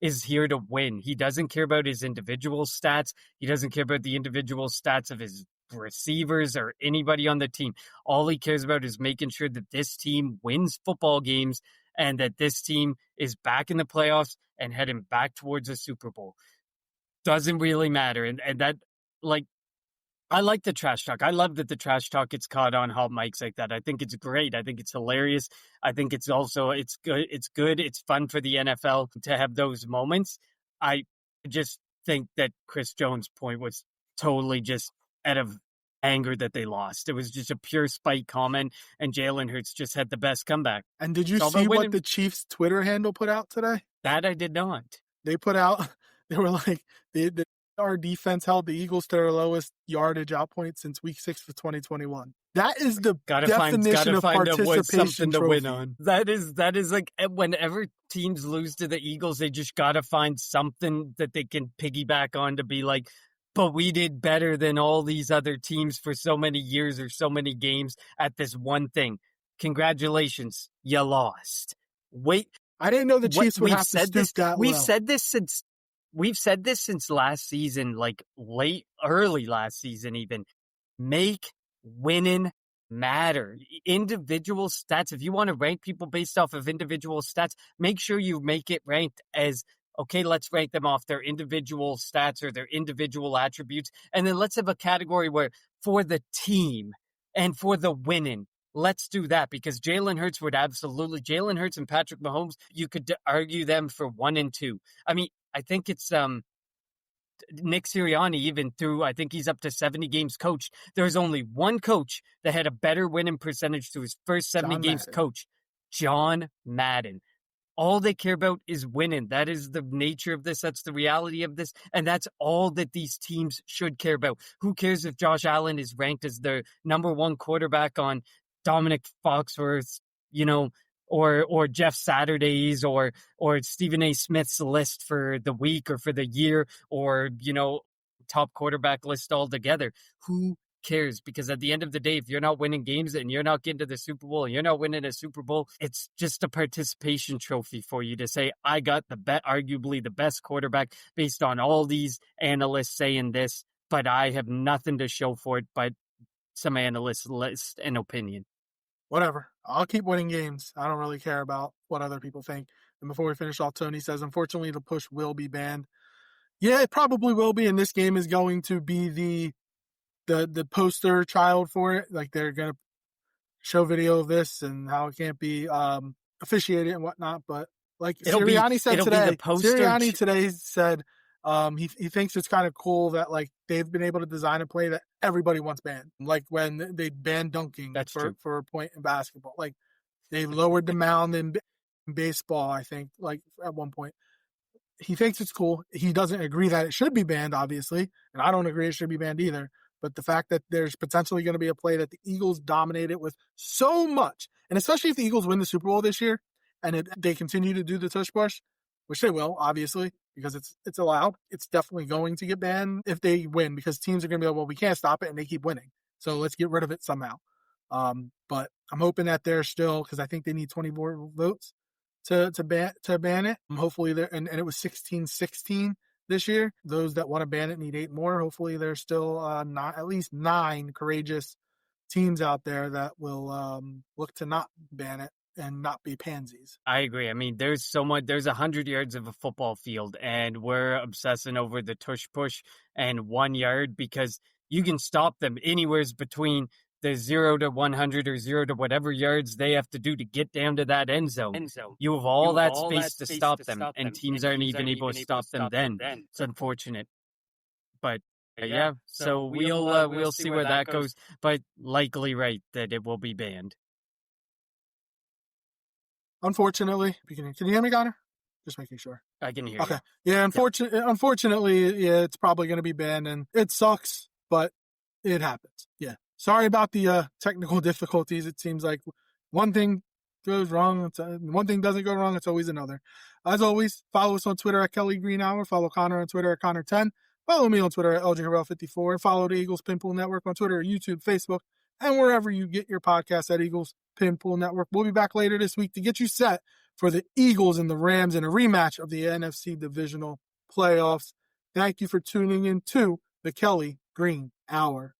Speaker 6: is here to win. He doesn't care about his individual stats. He doesn't care about the individual stats of his receivers or anybody on the team. All he cares about is making sure that this team wins football games and that this team is back in the playoffs and heading back towards a Super Bowl. Doesn't really matter. And that, like, I like the trash talk. I love that the trash talk gets caught on hot mics like that. I think it's great. I think it's hilarious. I think it's good. It's good. It's fun for the NFL to have those moments. I just think that Chris Jones' point was totally just out of anger that they lost. It was just a pure spite comment, and Jalen Hurts just had the best comeback.
Speaker 5: And did you
Speaker 6: It's all
Speaker 5: see
Speaker 6: about
Speaker 5: what
Speaker 6: winning.
Speaker 5: the Chiefs Twitter handle put out today?
Speaker 6: That I did not.
Speaker 5: They put out, they were like, our defense held the Eagles to their lowest yardage outpoint since week 6 of 2021. That is the definition of participation
Speaker 6: to
Speaker 5: trophy.
Speaker 6: win on. That is like, whenever teams lose to the Eagles, they just got to find something that they can piggyback on to be like, but we did better than all these other teams for so many years or so many games at this one thing. Congratulations, you lost. Wait,
Speaker 5: I didn't know the Chiefs would have to stoop that low.
Speaker 6: We've said this since last season, like early last season even. Make winning matter. Individual stats, if you want to rank people based off of individual stats, make sure you make it ranked as, okay, let's rank them off their individual stats or their individual attributes. And then let's have a category where for the team and for the winning, let's do that, because Jalen Hurts and Patrick Mahomes, you could argue them for 1 and 2. I mean, I think it's Nick Sirianni even through, I think he's up to 70 games coached. There's only one coach that had a better winning percentage to his first 70 games coached, John Madden. All they care about is winning. That is the nature of this. That's the reality of this. And that's all that these teams should care about. Who cares if Josh Allen is ranked as the number 1 quarterback on Dominic Foxworth's, or Jeff Saturday's or Stephen A. Smith's list for the week or for the year, or, top quarterback list altogether. Who cares? Because at the end of the day, if you're not winning games and you're not getting to the Super Bowl and you're not winning a Super Bowl, it's just a participation trophy for you to say, I got arguably the best quarterback based on all these analysts saying this, but I have nothing to show for it but some analysts' list and opinion.
Speaker 5: Whatever. I'll keep winning games. I don't really care about what other people think. And before we finish off, Tony says, unfortunately, the push will be banned. Yeah, it probably will be, and this game is going to be the poster child for it. Like, they're going to show video of this and how it can't be officiated and whatnot. But like Sirianni said today, said he thinks it's kind of cool that like they've been able to design a play that everybody wants banned. Like when they banned dunking for a point in basketball. Like they lowered the mound in baseball, I think, like at one point. He thinks it's cool. He doesn't agree that it should be banned, obviously, and I don't agree it should be banned either. But the fact that there's potentially going to be a play that the Eagles dominated with so much, and especially if the Eagles win the Super Bowl this year and they continue to do the tush push, which they will, obviously, because it's allowed, it's definitely going to get banned if they win, because teams are going to be like, well, we can't stop it, and they keep winning. So let's get rid of it somehow. But I'm hoping that they're still, because I think they need 24 votes to ban it. Hopefully they're, and it was 16-16 this year. Those that want to ban it need 8 more. Hopefully there's still not at least 9 courageous teams out there that will look to not ban it and not be pansies.
Speaker 6: I agree. I mean, there's 100 yards of a football field, and we're obsessing over the tush push and 1 yard, because you can stop them anywhere between the 0 to 100 or 0 to whatever yards they have to do to get down to that end zone. You have all that space to stop them, and teams aren't even able to stop them then. It's unfortunate. But yeah, so we'll see where that goes, but likely right that it will be banned.
Speaker 5: Unfortunately, can you hear me, Connor? Just making sure.
Speaker 6: I can hear you.
Speaker 5: Okay. Yeah, unfortunately, yeah, it's probably going to be banned, and it sucks, but it happens. Yeah. Sorry about the technical difficulties. It seems like one thing goes wrong, one thing doesn't go wrong, it's always another. As always, follow us on Twitter at Kelly Green Hour. Follow Connor on Twitter at Connor10. Follow me on Twitter at LJHarrell54. Follow the Eagles Pinpool Network on Twitter, YouTube, Facebook, and wherever you get your podcasts at Eagles Pinpool Network. We'll be back later this week to get you set for the Eagles and the Rams in a rematch of the NFC Divisional Playoffs. Thank you for tuning in to the Kelly Green Hour.